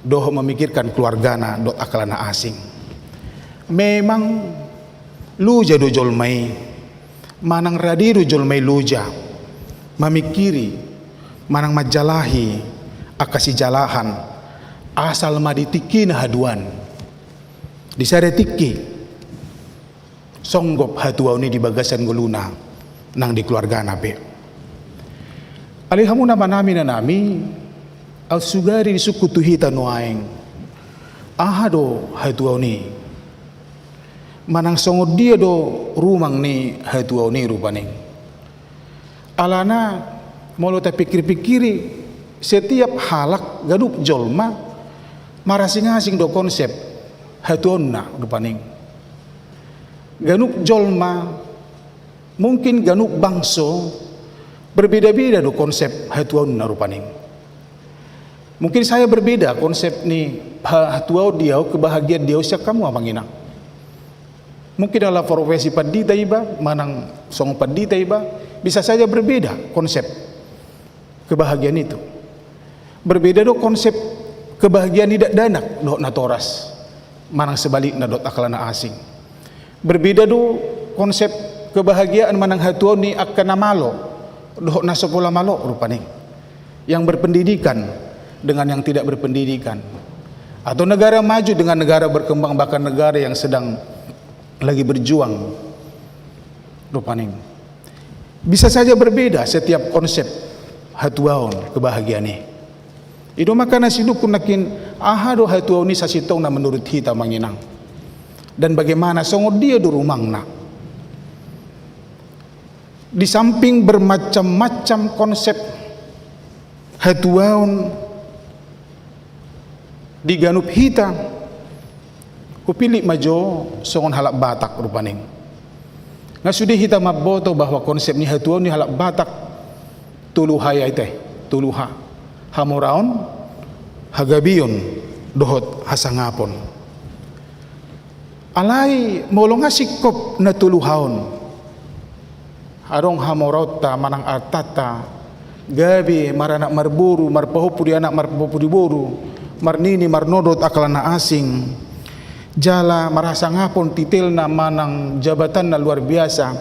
Doho memikirkan keluargana dot akalana asing. Memang luja do jolmai. Manang radiru jolmai luja. Memikiri manang majalahi akasi jalahan asal maditikin haduan. Disare tiki songgop hatuaw ni di bagasan guluna nang di keluarga nabe. Alihamu nama nami na nami al sugari suku tuhita nuaeng ahado hatuaw ni manang songod dia do rumang ni hatuaw ni rupaning alana molo ta pikir-pikiri setiap halak gadup jolma marasing-asing do konsep hatuonna rupaning ganuk jolma mungkin ganuk bangso berbeda-beda do konsep hatuaw na rupaning mungkin saya berbeda konsep ni hatuaw dia kebahagiaan dia siya kamu amanginang Mungkin adalah profesi pandita iba, manang song pandita iba, bisa saja berbeda konsep kebahagiaan itu. Berbeda do konsep kebahagiaan tidak danak do natoras, manang sebalik na dot akalana asing. Berbeda do konsep kebahagiaan manang hatuan ni akan namalo do na sekolah malo rupane. Yang berpendidikan dengan yang tidak berpendidikan, atau negara maju dengan negara berkembang, bahkan negara yang sedang lagi berjuang rupane. Bisa saja berbeda setiap konsep hatuaon kebahagiaan ini. Itu makana sidukun nakin ahado hatuaon ni sasitong na menurut kita manginang. Dan bagaimana songod dia do rumang na. Di samping bermacam-macam konsep hatuaon di ganup hita, kupili majo songon halak Batak rupaning. Nga sudi hita maboto bahwa konsep ni hatuaon ni halak Batak tuluha ya ite, tuluha hamoraon hagabion dohot hasangapon. Alai molong sikop na tuluhaon. Arong hamorota manang artata gabi maranak marburu marpahopu di anak marpahopu di boru marnini marnodot akalana asing jala merasa ngapon titilna manang jabatan na luar biasa.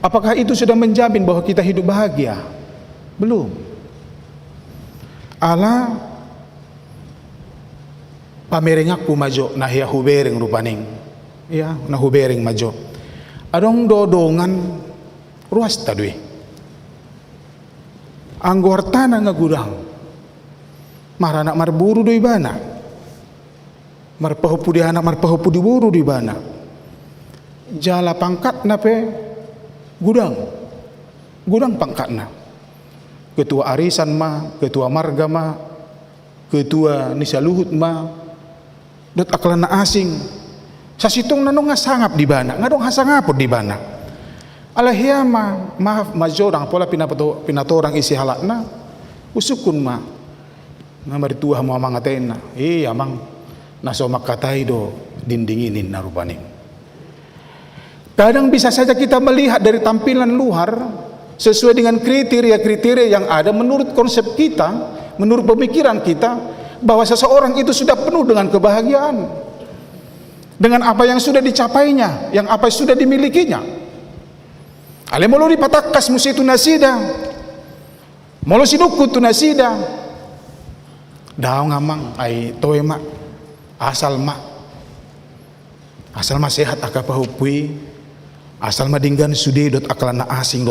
Apakah itu sudah menjamin bahwa kita hidup bahagia? Belum. Ala pamereng aku majo nahia hubereng rupaning, ya na hubereng majo adong dodongan ruas tadui anggor tanah ngagudang maranak marburu doi bana marpahopu di anak marpahopu di buru di bana jala pangkat nape gudang pangkat na ketua arisan ma, ketua marga ma, ketua nisaluhut ma dot aklana asing sasitong nanong ngasangap di bana ngadong hasangapod di bana alahia ma maaf majorang pola pinatorang isi halakna usukun ma na maritua mo amang atena amang naso makatay do dindinginin na rupaning. Kadang bisa saja kita melihat dari tampilan luar sesuai dengan kriteria-kriteria yang ada menurut konsep kita, menurut pemikiran kita, bahwa seseorang itu sudah penuh dengan kebahagiaan dengan apa yang sudah dicapainya, yang apa yang sudah dimilikinya. Ale molo di patakas musi itu nasida, molo sidukut tu nasida, daw ngamang ay toy ma, asal ma sehat akapahupui, asal madinggan sudidot akalana asing.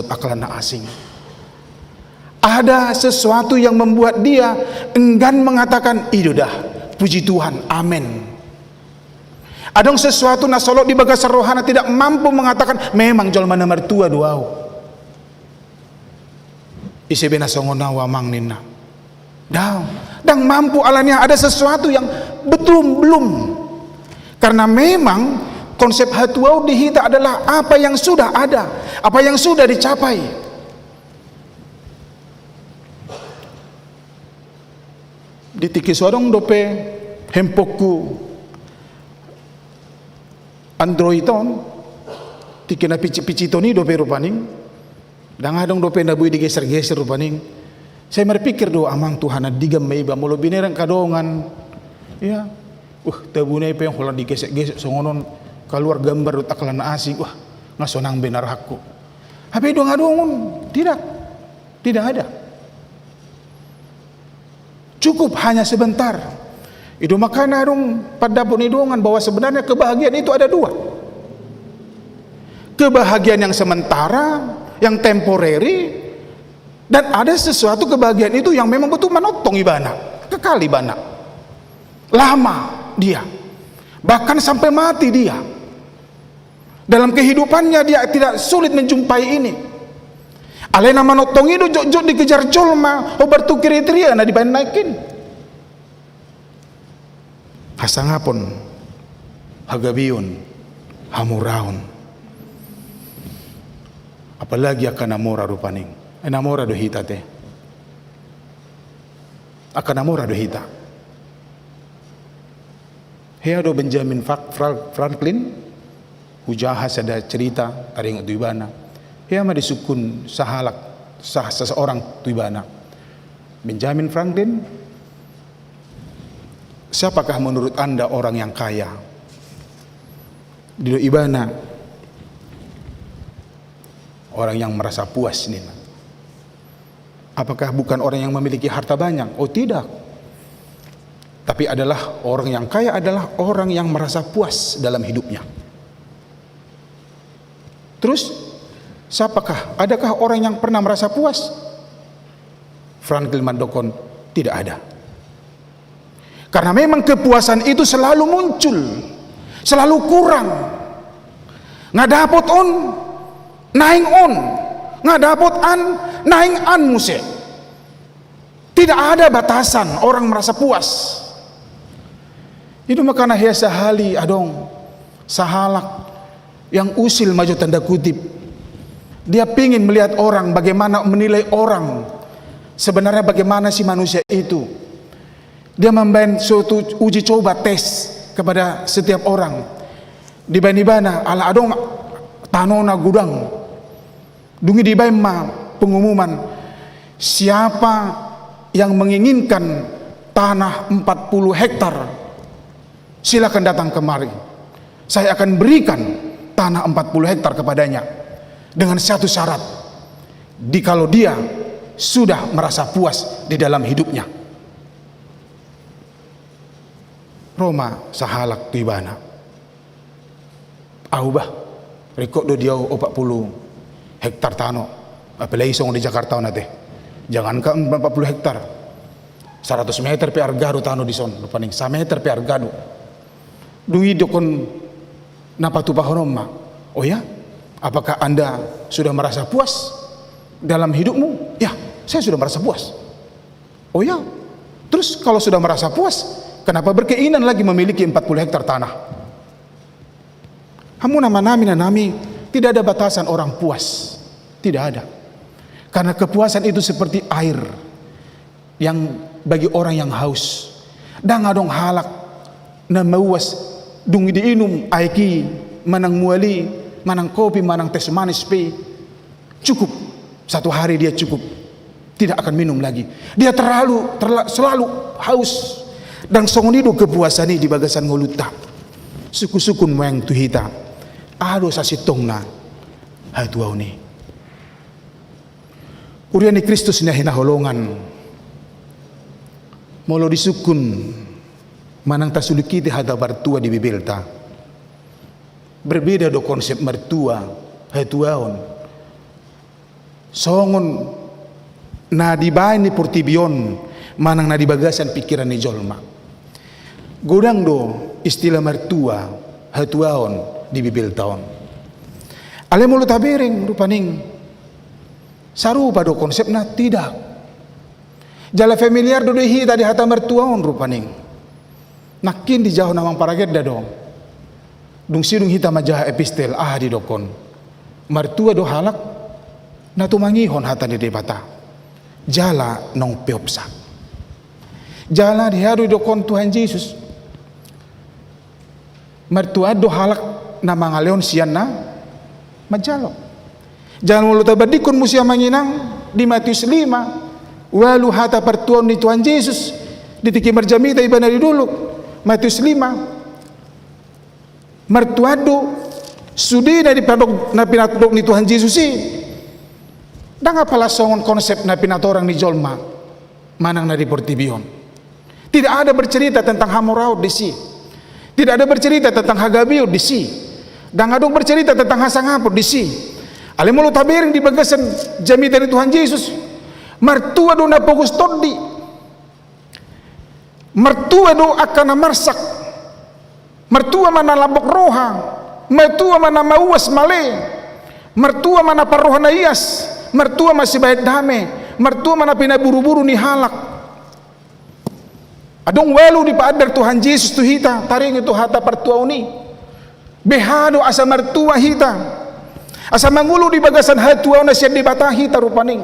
Ada sesuatu yang membuat dia enggan mengatakan itu dah puji Tuhan, amin. Adong sesuatu nasolok di bagas rohana tidak mampu mengatakan memang jol mana mertua duau. Isi bena songona wamang nina. Dan mampu alanya ada sesuatu yang betul belum. Karena memang konsep hatuau di hita adalah apa yang sudah ada, apa yang sudah dicapai. Di tikiswarong dope hempoku androidon tikina pici-picitoni dope rupaning dang adong dope nabui digeser-geser rupaning. Saya berpikir do amang Tuhan digam meiba mulo binerang kadongan ya tabunay pa yung hulang digesek-gesek songonon keluar gambar akalana asing ngasonang benar hakku tapi dong adongun tidak ada, cukup hanya sebentar. Itu makanya dong pada penidongan bahwa sebenarnya kebahagiaan itu ada dua. Kebahagiaan yang sementara, yang temporary, dan ada sesuatu kebahagiaan itu yang memang betul menotong ibana, kekal ibana, lama dia, bahkan sampai mati dia. Dalam kehidupannya dia tidak sulit menjumpai ini. Alena menotong itu jok dikejar colma, obar tu kriteria na dibanaikin. Hasangapon hagabion hamuraon apalagi akan namora rupaning namora do hita te akan namora do hita hea do Benjamin Franklin hujaha sada cerita taring tuibana. Ia mah disukun sahalak seseorang tuibana. Benjamin Franklin, siapakah menurut Anda orang yang kaya? Di ibana orang yang merasa puas nih. Apakah bukan orang yang memiliki harta banyak? Oh tidak. Tapi adalah orang yang kaya adalah orang yang merasa puas dalam hidupnya. Terus siapakah? Adakah orang yang pernah merasa puas? Franklin Mandokon, tidak ada. Karena memang kepuasan itu selalu muncul, selalu kurang. Nggak dapat on, naing on, nggak dapat an, naing an musik. Tidak ada batasan orang merasa puas. Itu makanya hia sahali adong sahalak yang usil maju tanda kutip. Dia pingin melihat orang, bagaimana menilai orang. Sebenarnya bagaimana sih manusia itu. Dia membain suatu uji coba tes kepada setiap orang. Di bana ala adong tanona gudang. Dungi di ma pengumuman siapa yang menginginkan tanah 40 hektar silakan datang kemari. Saya akan berikan tanah 40 hektar kepadanya dengan satu syarat. Kalau dia sudah merasa puas di dalam hidupnya. Roma sahalak tuibana. Aubah rekod do dia 40 hektar tanah. Apalagi song di Jakarta nate. Jangan ke 40 hektar. 100 meter pe argado tanah di son, paning 1 meter pe argado. Dungi dokon napa tu Roma. Oh ya? Apakah Anda sudah merasa puas dalam hidupmu? Ya, saya sudah merasa puas. Oh ya? Terus kalau sudah merasa puas, kenapa berkeinginan lagi memiliki 40 hektar tanah? Hamu nami tidak ada batasan orang puas. Tidak ada. Karena kepuasan itu seperti air yang bagi orang yang haus. Dan ngadong halak na mauas dungi diinum aiki manang muali, manang kopi, manang teh manis pe. Cukup. Satu hari dia cukup. Tidak akan minum lagi. Dia selalu haus. Dan songonido kepuasan ini di bagasan ngoluta. Suku-sukun moyang tuhita. Ado sasitong na hatuaw ni. Urian ni Kristus na hinaholongan. Molo disukun manang tasulikiti hada bartua di bibelta. Berbeda do konsep mertua hatuaon. Songon na dibain ni portibion manang na dibagasan pikiran ni jolma. Godang do istilah mertua hatuaon di bibeltaon. Ale mulut tabering rupaning sarupa do konsepna tidak. Jala familiar do dehi tadi hata mertuaon rupaning. Nakin di jauh namang paragedda dong. Dung sidung hita majah epistel di dokon. Mertua do halak na tumangihon hata di debata. Jala nong peopsa. Jala dihadu dokon Tuhan Yesus. Mertua do halak na mangaleon sian na majalo. Jangan mulut abadikun musia manginang di Matius 5. Walu hata pertuan ni Tuhan Yesus ditiki merjamita ibana di dulu. Matius 5. Mertuado sudi na dipadok na pinatudok ni Tuhan Yesus si. Dan apalah songon konsep na pinatorang ni jolma manang na di portibion. Tidak ada bercerita tentang hamoraud di si. Tidak ada bercerita tentang hagabiud di si. Dan adong bercerita tentang hasangapur di si. Alimulu tabiring di bagasan jamita ni Tuhan Yesus. Mertua do na fokus todi. Mertua do akan marsak. Mertua mana labok roha. Mertua mana mauas male. Mertua mana parohana ias. Mertua masih baik dame. Mertua mana pina buru-buru ni halak. Adong welu di paadar Tuhan Yesus tu hita. Taring itu hata pertua uni. Behado asa mertua hita. Asa mangulu di bagasan hatua na siya di bata hita rupaning.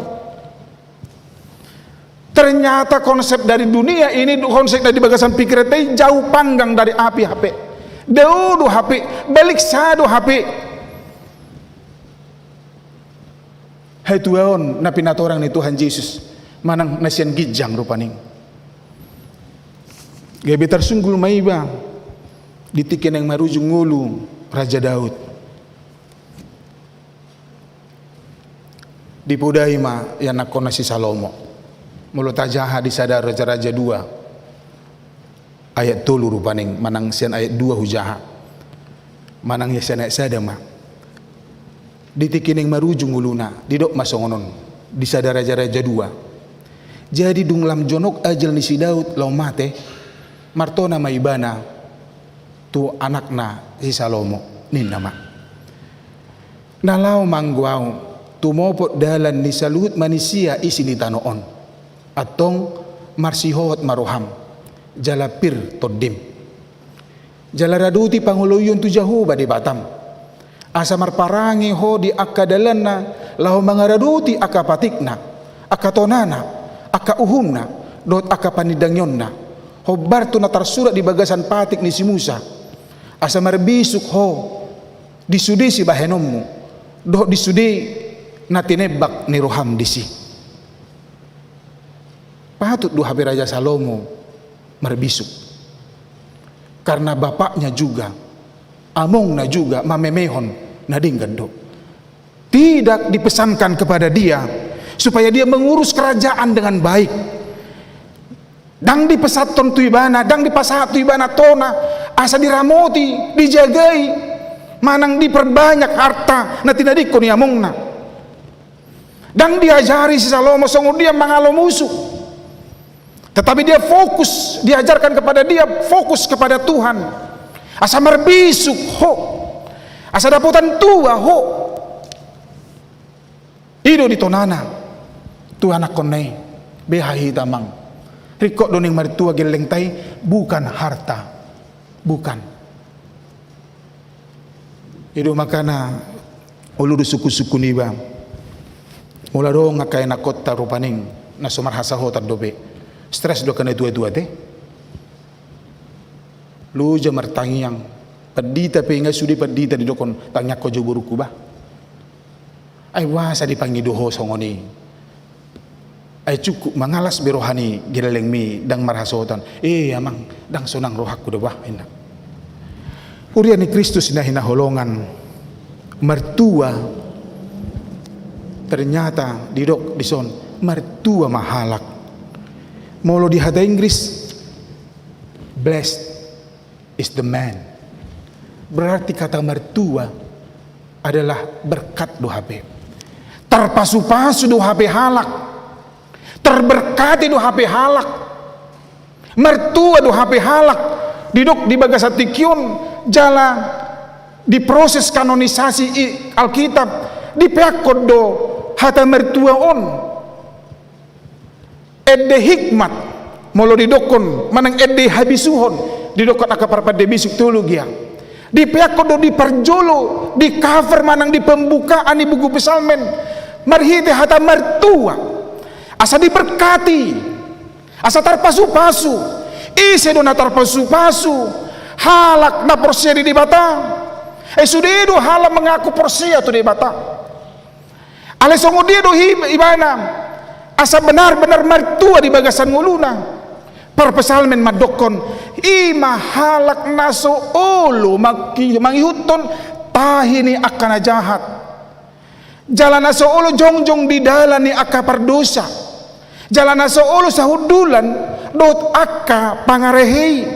Ternyata konsep dari dunia ini, konsep dari bagasan pikiran jauh panggang dari api HP. Dau do HP, balik sa do HP. Hai Tuhan, na pinatorang ni Tuhan Yesus, manang nasian gijang rupaning. Gabi tersunggul maiba, ditikin yang marujung ngulu, Raja Daud. Dipudai ma yang nakona si Salomo. Mulut ajaha disadar Raja-Raja 2 ayat 3 rupaning manang sian ayat 2 hujaha manang sian ayat sadama ditikining marujung uluna didok masongonon disadar Raja-Raja 2. Jadi dunglam jonok ajal ni si Daud lau mate martona maibana tu anakna si Salomo nin nama nalau mangguau tumopot dalan ni salut manusia isi ni tanoon atong marsihot maroham jalapir todim jalaraduti panguloyon tu jahuba di Batam asa marparangi ho di akadalanna lahu mangaraduti akapatikna akatonana akauhumna dot akapanidangyonna hobar tu natarsurat di bagasan patik ni si Musa asa marbisuk ho disudi si bahenommu dot disudi natinebak ni roham disi. Patut duha Raja Salomo merbisuk karena bapaknya juga amongna juga mamemehon nading gendo tidak dipesankan kepada dia supaya dia mengurus kerajaan dengan baik dang dipesaton tuibana dang dipasat tuibana tona asa diramoti dijagai manang diperbanyak harta na tinadikon ni amongna dang diajari si Salomo songo dia mangalo musuh. Tetapi dia fokus, diajarkan kepada dia fokus kepada Tuhan. Asa marbisuk ho, asa daputan tua ho. Ido di tonana, tu anak konai, behahi tamang. Rikok doning maritua geleng tai, bukan harta, bukan. Ido makana ulu suku-suku niba. Mula do ngakai nakot tarupaning nasumar hasaho tardobe. Stres do kana tua-tua teh. Lu jamar tangiang pedita penga sudi pedita di dokon tangyak ko joburuku ba. Ai wasa dipanggil doho songoni. Ai cukup mangalas berohani geleleng mi dang marhasotan. Amang dang sonang rohakku do bah enak. Urian ni Kristus ina hina holongan mertua ternyata didok dison mertua mahalak. Molo di hata Inggris, blessed is the man. Berarti kata mertua adalah berkat do HP. Terpasu-pasu do HP halak. Terberkati do HP halak. Mertua do HP halak. Diduk di bagasatikion jala diproses kanonisasi Alkitab dipeakod do hata mertua on. Edde hikmat molo didokon manang edde habisuhon didokon akaparpade bisuk tulu gia di peakodo di perjolo di cover manang di pembukaan di buku pesalmen marhite hata mertua asa diberkati asa tarpasu-pasu ise do na tarpasu-pasu halak na porsia di bata sudido halak mengaku porsia tu di bata ale songo dia do ibana asa benar-benar mertua di bagasan nguluna perpesalmen madokon ima halak naso ulu mangihuton tahini akana jahat jalan naso ulu jongjong di dalan ni akka perdosa jalan naso ulu sahudulan dot akka pangarehei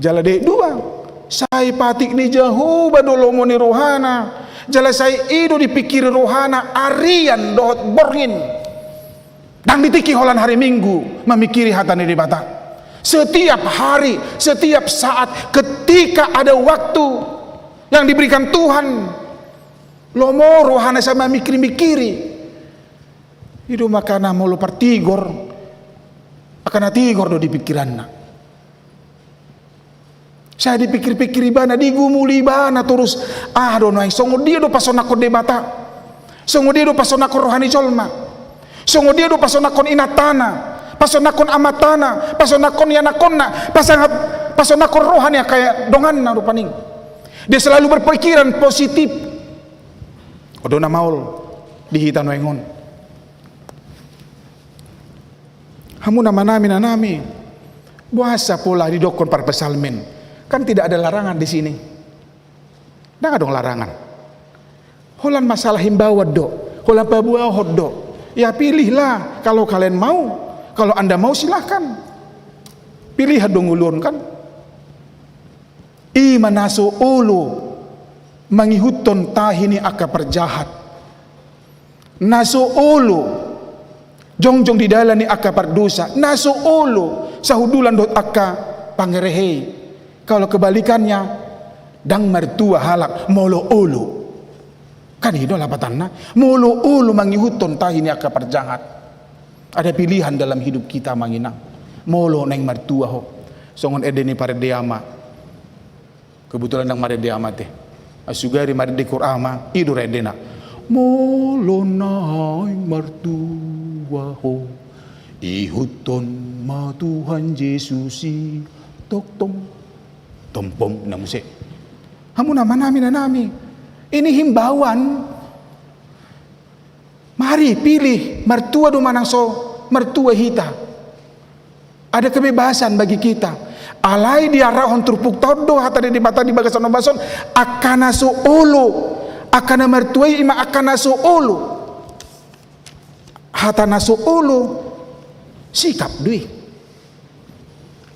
jala de dua sai patik ni jahu badolomo ni rohana jala saya ido dipikir rohana arian dohot borgin dan ditiki holan hari Minggu memikiri hatani di bata setiap hari setiap saat ketika ada waktu yang diberikan Tuhan lomo rohana sama mikiri-mikiri ido makana mau lo partigor akan tigor do di pikiranna. Saya dipikir-pikir ibana, digumuli ibana terus. Donai, songo dia do pasonakon debata. Songo dia do pasonakon rohani colma. Songo dia do pasonakon inatana. pasonakon amatana, pasonakon yanakonna, pasonakon rohani kayak dongan na rupaning. Dia selalu berpikiran positif. Odona maul dihitan wengon. Hamu nama nami buasa pola di dokon para pesalmen. Kan tidak ada larangan di sini. Tidak ada dong larangan. Holan masalah himbauan do, holan pabuahot do. Ya pilihlah kalau kalian mau. Kalau Anda mau silahkan. Pilih dong ulun kan. Iman naso ulu mangihuton tahini aka perjahat. Naso ulu jongjong di dalam ni aka perdosa. Naso ulu sahudulan dot aka pangerehei. Kalau kebalikannya dang mertua halak molo ulu. Kan itu lapatanna molo ulu mangihuton tahini aka perjahat. Ada pilihan dalam hidup kita manginang. Molo neng mertua ho. Songon edeni paredeama. Kebetulan nang maredeama teh. Asugari marede Qur'ama idu redena. Molo neng mertua ho. Ihuton ma Tuhan Yesusi tok tom tompom namuse. Hamu nama nami. Ini himbauan. Mari pilih mertua do manang so mertua hita. Ada kebebasan bagi kita. Alai diarahon turpuk todo hata di bata di bagasan obason akana so ulu akana mertua ima akana so ulu hata naso ulu sikap dui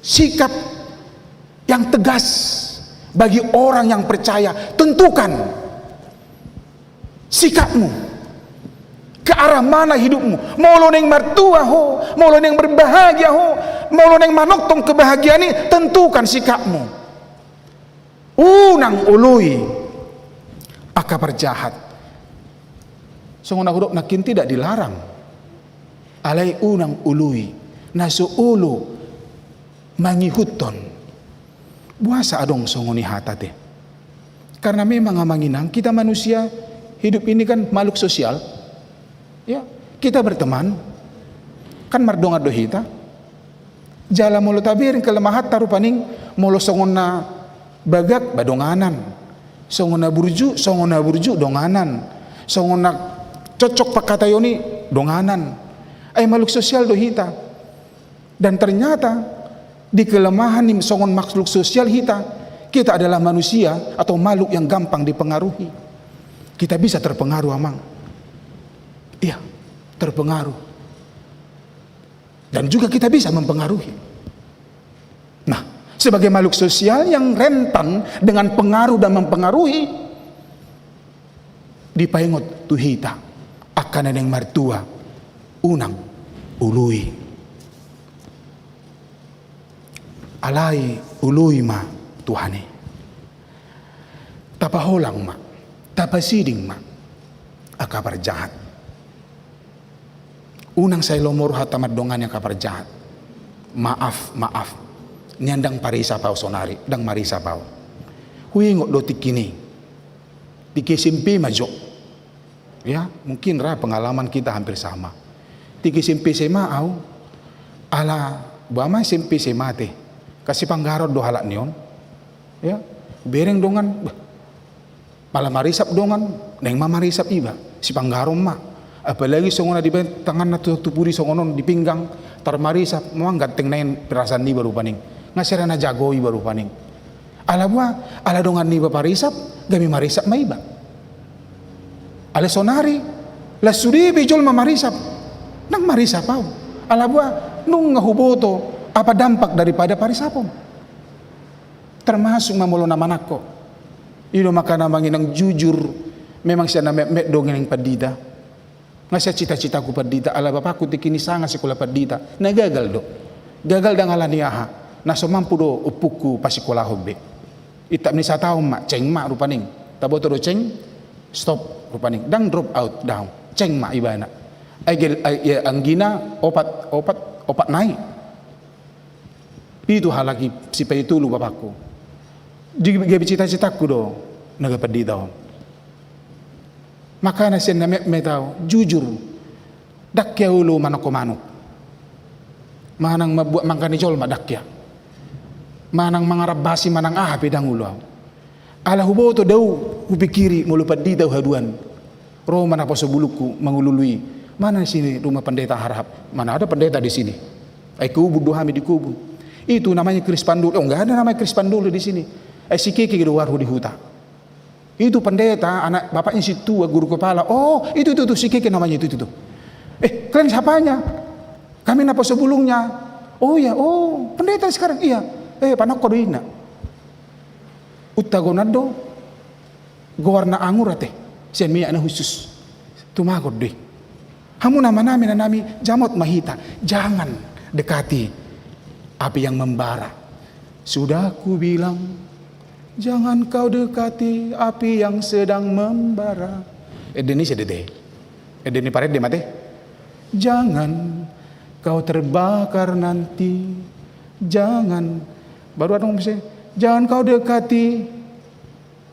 sikap yang tegas bagi orang yang percaya. Tentukan sikapmu ke arah mana hidupmu. Mau lo neng mertua ho, mau lo neng berbahagia ho, mau lo neng manoktong kebahagiaan ini, tentukan sikapmu. Unang ului aka perjahat. Sungguh hudok nakin tidak dilarang. Alai unang ului naso ulu mangihuton. Buasa adong songoni hatate. Karena memang amanginang kita manusia hidup ini kan makhluk sosial. Ya, kita berteman kan mardonga dohita jala molo tabirin kelemahat tarupaning molo songona bagak badonganan songona burju donganan songona cocok pakatayoni donganan ay makhluk sosial dohita. Dan ternyata di kelemahan nih songon makhluk sosial kita adalah manusia atau makhluk yang gampang dipengaruhi. Kita bisa terpengaruh amang. Iya, terpengaruh. Dan juga kita bisa mempengaruhi. Nah, sebagai makhluk sosial yang rentan dengan pengaruh dan mempengaruhi, dipaingot tuhita akan yang mertua unang ului. Alai ului ma Tuhane. Tapaholang ma, tapasiding ma, akabar jahat. Unang saya lomor hatamad dongan yang kabar jahat. Maaf. Nyandang parisa pau sonari, dang marisa pau. Huingok do tikini. Tikisimpi majo. Ya, mungkin pengalaman kita hampir sama. Tikisimpi sema au ala bama simpi semate. Kasih panggarot do halak nion. Ya, bereng dongan malah marisap dongan, neng mama marisap iba. Si panggarom ma. Apalagi songona di tangan na tupuri songonon di pinggang tar marisap mo ganteng nain perasaan ni baru paning ngasira na jagoi baru paning ala dongan ni ba parisap gami marisap maiba ala sonari la suri bijol mamarisap nang marisap pau ala nung ngahuboto apa dampak daripada parisapom termasuk mamolo na manako ino makana manginang jujur memang siya na dongeng yang padida. Ngasya cita-citaku padita ala bapakku tikini sanga sekolah padita nagagal do gagal dang ala niaha naso mampu do upuku pasikolah hobbe itap ni sa taon ma ceng ma rupaning taboto do ceng stop rupaning dang drop out down ceng ma ibana ay anggina opat naik itu halagi si payitulu bapakku gabi cita-citaku do naga padita maka nasin na metau jujur dakya ulo manok. manang mabuat mangkanijol madakya, manang mangarap basi manang pedang ulo. Ala huboto daw hupikiri mulupat di daw haduan. Roma na po sa bulukku mangulului. Mana di sini rumah pendeta harap? Mana ada pendeta di sini? Ay kubu dohami di kubu. Itu namanya Kris Pandul. Oh, enggak ada namanya Kris Pandul di sini. Si Kiki di luar di huta. Itu pendeta, anak bapaknya si tua guru kepala. Oh, itu si Kiki namanya itu. Kalian siapanya? Kami napa sebelumnya? Oh ya, pendeta sekarang. Iya. Panak kodoina. Utagonado gowarna angurate sian miya na khusus tumagod deh. Hamu nama nami jamot mahita, jangan dekati api yang membara. Sudah ku bilang jangan kau dekati api yang sedang membara. Edeni sedede edeni paret de mate. Jangan kau terbakar nanti, jangan baru ada ngomong jangan kau dekati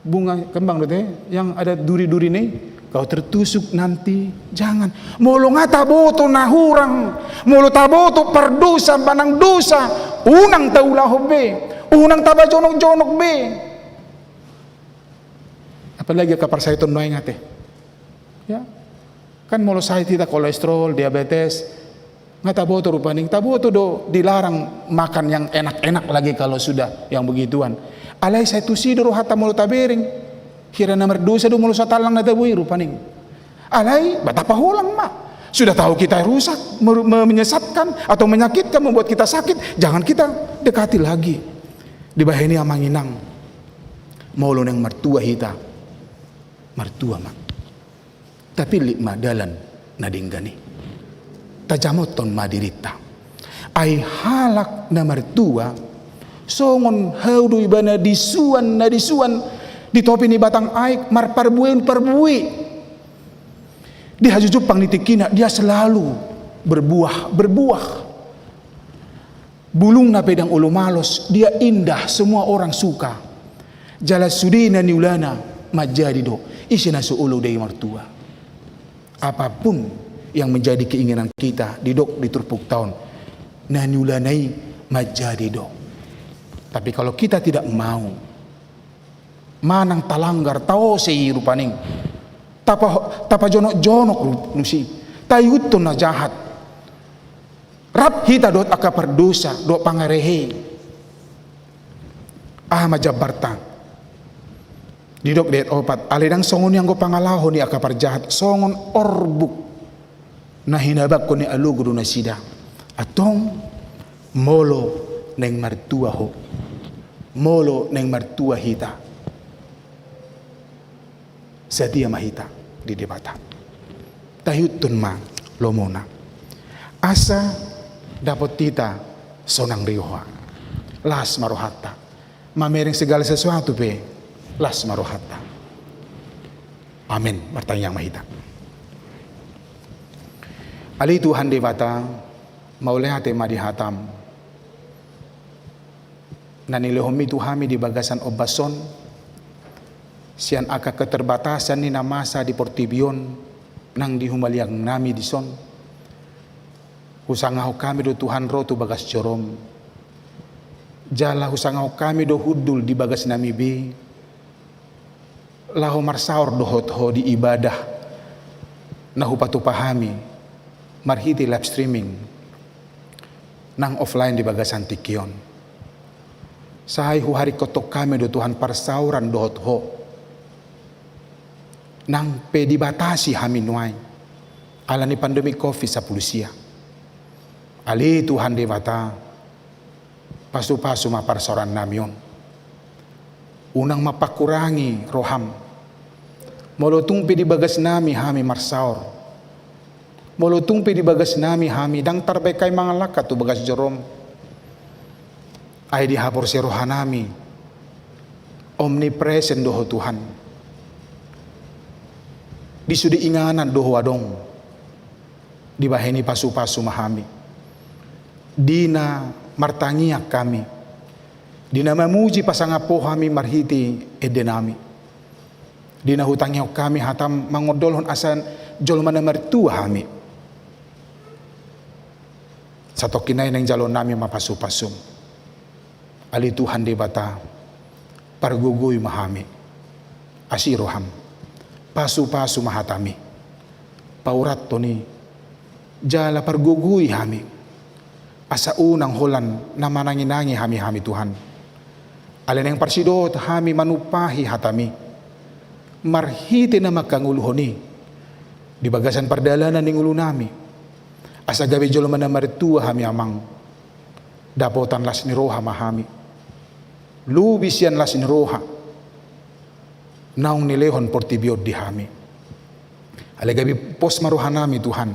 bunga kembang yang ada duri-duri nih, kau tertusuk nanti. Jangan. Molo ngata boto nahurang, molo taboto perdosa banang dosa, unang taulah be, unang taba jonok-jonok be. Apalagi kapar saya noy ngate. Ya. Kan molo saya tidak kolesterol, diabetes, ngata boto rupaning taboto do dilarang makan yang enak-enak lagi kalau sudah yang begituan. Alai saya tusidoro hatta mulu tabering kira nomor dosa do mulu satalang na tabui rupaning. Alai batapa hulang mah. Sudah tahu kita rusak, menyesatkan atau menyakitkan, membuat kita sakit, jangan kita dekati lagi. Di bahini amanginang mulu neng mertua hita. Mertua mah. Tapi lima dalan nadinggani. Tajamoton madirita ay halak na mertua songon haudu ibana disuan di topi ni batang aik mar parbui di hajujup pang nitikina dia selalu berbuah bulung na pedang ulu malos dia indah semua orang suka jalas sudina niulana majadi do isina suulu dari mertua apapun yang menjadi keinginan kita di turpuk tahun nanyulanai majadi do. Tapi kalau kita tidak mau manang talanggar tao sei rupaning tapa jonok nusi tayutun na jahat rap hita dot aka perdosa do pangarehe majabarta didok det opat aledang songon yang go pangalahon ni aka perjahat songon orbuk na hinabak ko ni alugro na sida atong molo neng martua ho molo neng martua hita setia mahita di debata tahutun ma lomona asa dapat tita sonang rioha las marohata mamering segala sesuatu pe las marohata amin bertanya mahita. Ali Tuhan debata maulehate madihatam nanilehomi Tuhami di bagasan obason sian aka keterbatasan ni na masa di Portibion nang dihumaliang nami di son husangaho kami do Tuhan rotu bagas jorom jala husangaho kami do hudul di bagas nami be laho marsaur do hotho di ibadah nahupatu pahami marhiti live streaming nang offline di bagasan tikion sahay huhari kotok kami do Tuhan parsauran dohot ho nang pedibatasi haminuay ala ni pandemi COVID sa pulusia ali Tuhan di mata pasu-pasu maparsoran namyon unang mapakurangi roham molotung di bagas nami hami marsaur molotung di bagas nami hami dang tarbekay mga lakat tu bagas jorom ay dihapor si rohanami omnipresent doho Tuhan disudi inganan doho adong di bahini pasu-pasu mahami dina martangiak kami dina mamuji pasangapo kami marhiti edenami dina hutangyaw kami hatam mangodolhon asan jolman na mertua kami Satu kinay ng jalon nami mapasupasum. Ali Tuhan di bata parguguy mahami. Asiroham. Pasu-pasu mahatami. Paurat to ni jala parguguy hami. Asa unang holan na mananginangi hami-hami Tuhan. Alin ang parsidot hami manupahi hatami. Marhiti na magkanguluhoni. Di bagasan pardalanan ning ulo nami. Asa gabi jolo man na maritua hami amang. Dapotan las ni roha mahami. Lubis yan las ni roha. Naong nilehon portibiod di hami. Alagabi pos maruhan nami Tuhan.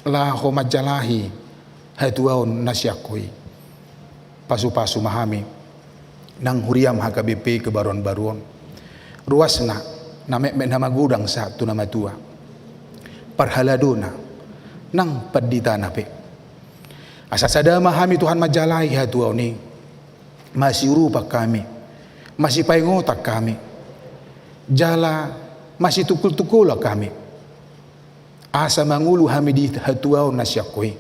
Laho majalahi hatuaon nasyakoy. Pasu-pasu mahami. Nang huriam hakabipi kebaron-baron. Ruas na mek na magudang sa tunamatua. Parhalado na nang padita nape. Asasada mahami Tuhan majalahi hatuaon ni. Masih rupa kami. Masih paingotak kami. Jala masih tukul-tukula kami. Asa mangulu hami di hatuaw na siya koy.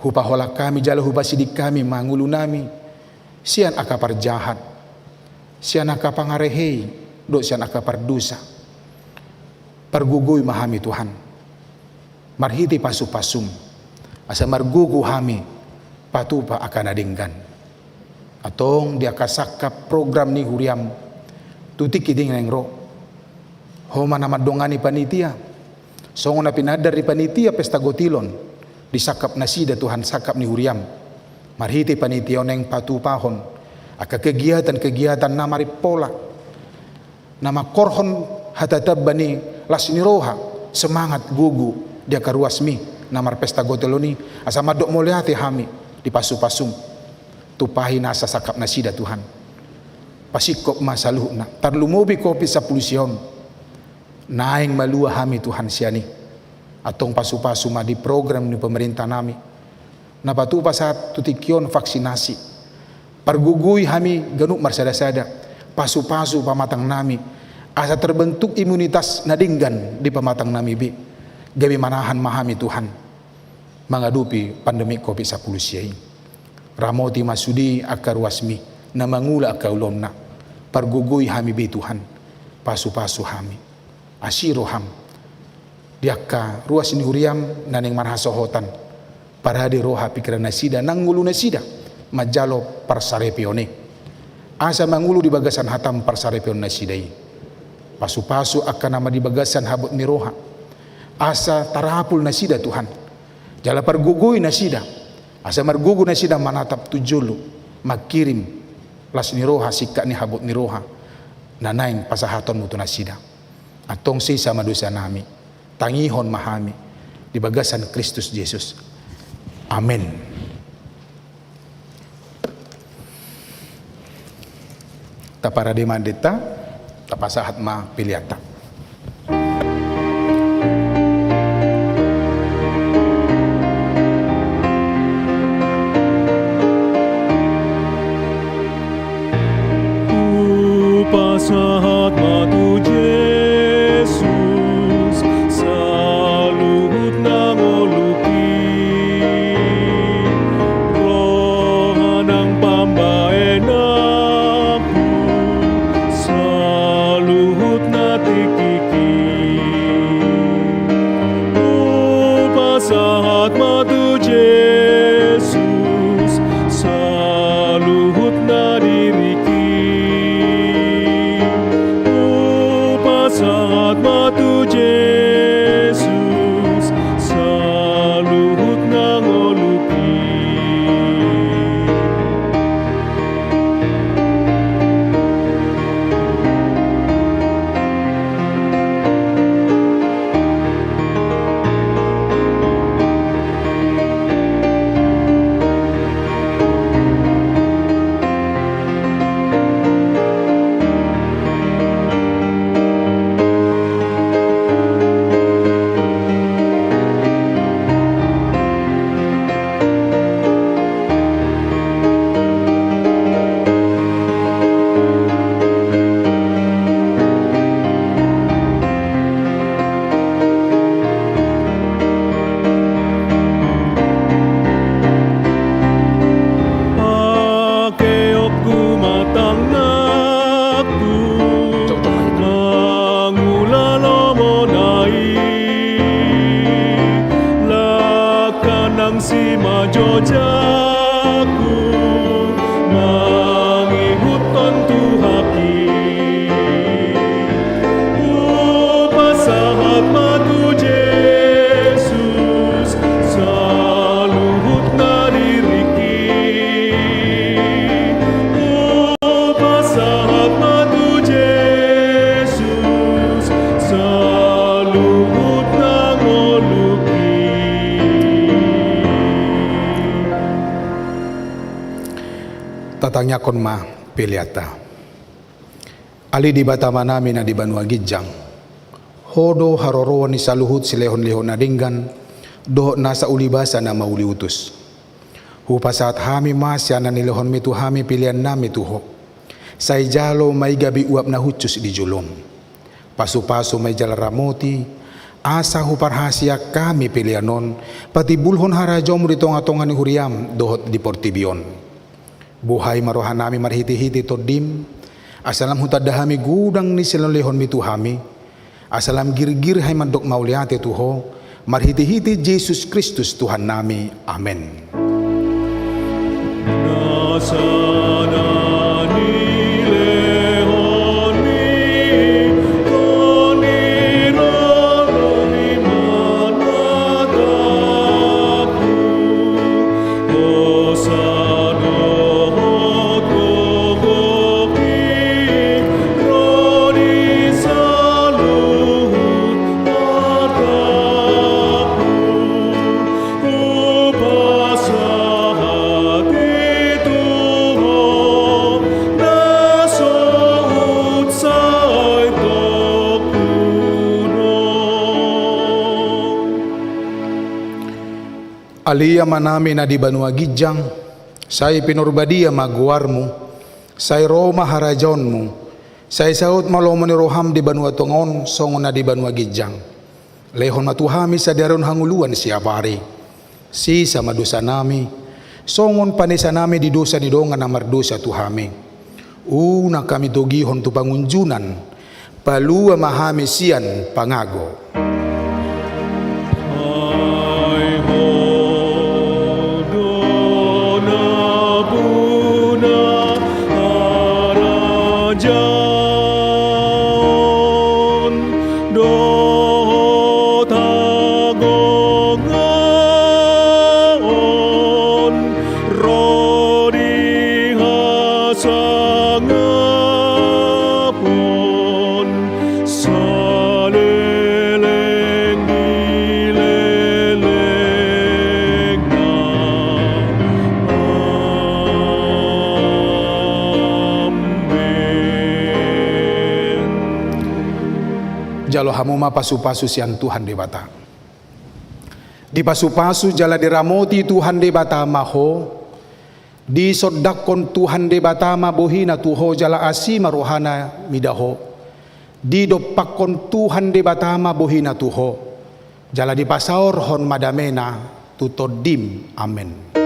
Hupahola kami jala hupasidik kami mangulu nami. Siyan akapar jahat. Siyan akapangarehey. Do siyan akapardusa. Parguguy mahami Tuhan. Marhiti pasu-pasum. Asa margugu hami. Patupa akan adinggan. Atong dia kasakap program ni huriam. Tutik iding ng ro. Homa na madongani panitia. Songo na pinadar di panitia pesta gotilon. Disakap na sida Tuhan sakap ni huriam. Marhiti panitia neng patupahon. Aka kegiatan-kegiatan na maripola. Na makorhon hatatab bani las ni roha. Semangat gugu dia karuasmi. Na marpesta gotiloni. Asa madok moliati hami. Di pasu-pasum. Tupahi nasa sakap na sida Tuhan. Pasikop masaluh na. Tarlumubi kopi sa pulisyon. Naing malua hami Tuhan siya ni. Atong pasu-pasu ma di program ni pemerintah nami. Napatupa sa tutikyon vaksinasi. Parguguy hami ganuk marsada-sada. Pasu-pasu pamatang nami. Asa terbentuk imunitas nadinggan di pamatang nami bi. Gabi manahan mahami Tuhan. Mengadupi pandemi kopi sa pulisyon. Ramoti masudi akarwasmi na mangula akaulom na parguguy hami be Tuhan pasu-pasu hami asiro ham diaka ruas ni huriam naning marhasohotan parade roha pikiran nasida nangulu nasida majalo parsarepione asa mangulu di bagasan hatam parsarepion nasidai pasu-pasu akan nama di bagasan habut ni roha asa tarapul nasida Tuhan jala parguguy nasida. Asa margugu na sida manatap tujulu magkirim las ni roha sikka ni habot ni roha nanaing pasahaton muto na sida atong sisa madusa nami tangihon mahami di bagasan Kristus Jesus. Amen. Tapara de mandeta tapasahat ma piliata. Pasahat matu Jesus saluhut ng olupi rohan ng pambaen aku saluhut na tikiki pasahat matu Jesus saluhut na diriki saat matu Jesus saluhut ng olupi sima jojaku mangihuton Tuhaki upasahat matu Jesus saluhut naririki upasahat matu Jesus saluhut nangoluki. Tatangnya kon ma piliata. Ali di batama nami na di Banua Gijang. Hodo haroroan ni saluhut silehon-lehon na dinggan. Doh nasa ulibasa na mauli utus. Hupasat hami masya na nilehon mitu hami pilihan nami tuho. Say jalo may gabi uap na hucus di julong. Pasu-pasu may jala ramoti. Asa huparhasya kami pilihanon. Pati bulhon harajom di tonga-tonga ni huriam dohot di Portibion. Buhay marohan nami marhiti-hiti todim. Asalam hutadahami gudang ni silolehon mitu hami. Asalam gir-gir hay mandok mauliate tuho. Marhiti-hiti Jesus Kristus Tuhan nami. Amen. Alia manami na di Banua Gijang, say pinurbadia maguarmu, say Roma harajonmu, say saut malomo ni roham di Banua Tongon, songon na di Banua Gijang. Lehon matuhami sa daron hanguluan siapari, si sa madusa nami, songon panisa nami di dosa di dongan na mardosa tuhami. Una kami tugihon tu pangunjunan, palua mahami sian pangago. Jalo hamuma pasu-pasu sian Tuhan de bata. Di pasu-pasu jala diramoti Tuhan de bata maho. Di sodakon Tuhan de bata mabohina tuho jala asima rohana midaho. Di dopakon Tuhan de bata mabohina tuho. Jala di pasaor hon madamena tutodim. Amen.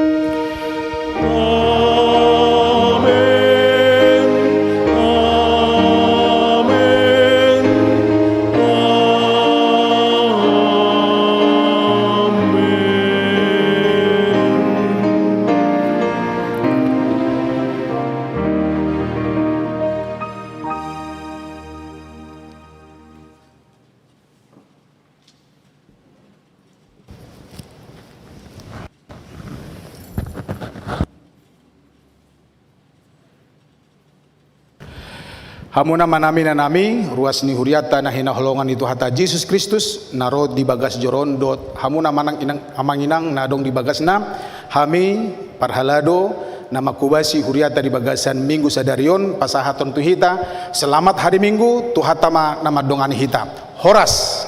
Hamuna manami na nami ruas ni huriata na hinaholongan itu hata Jesus Kristus narod di bagas joron dot hamuna manang inang amanginang nadong di bagas na hami parhalado na makubasi huriata di bagasan minggu sadarion pasahaton tuhita selamat hari minggu tuhatama nama dongani hita horas.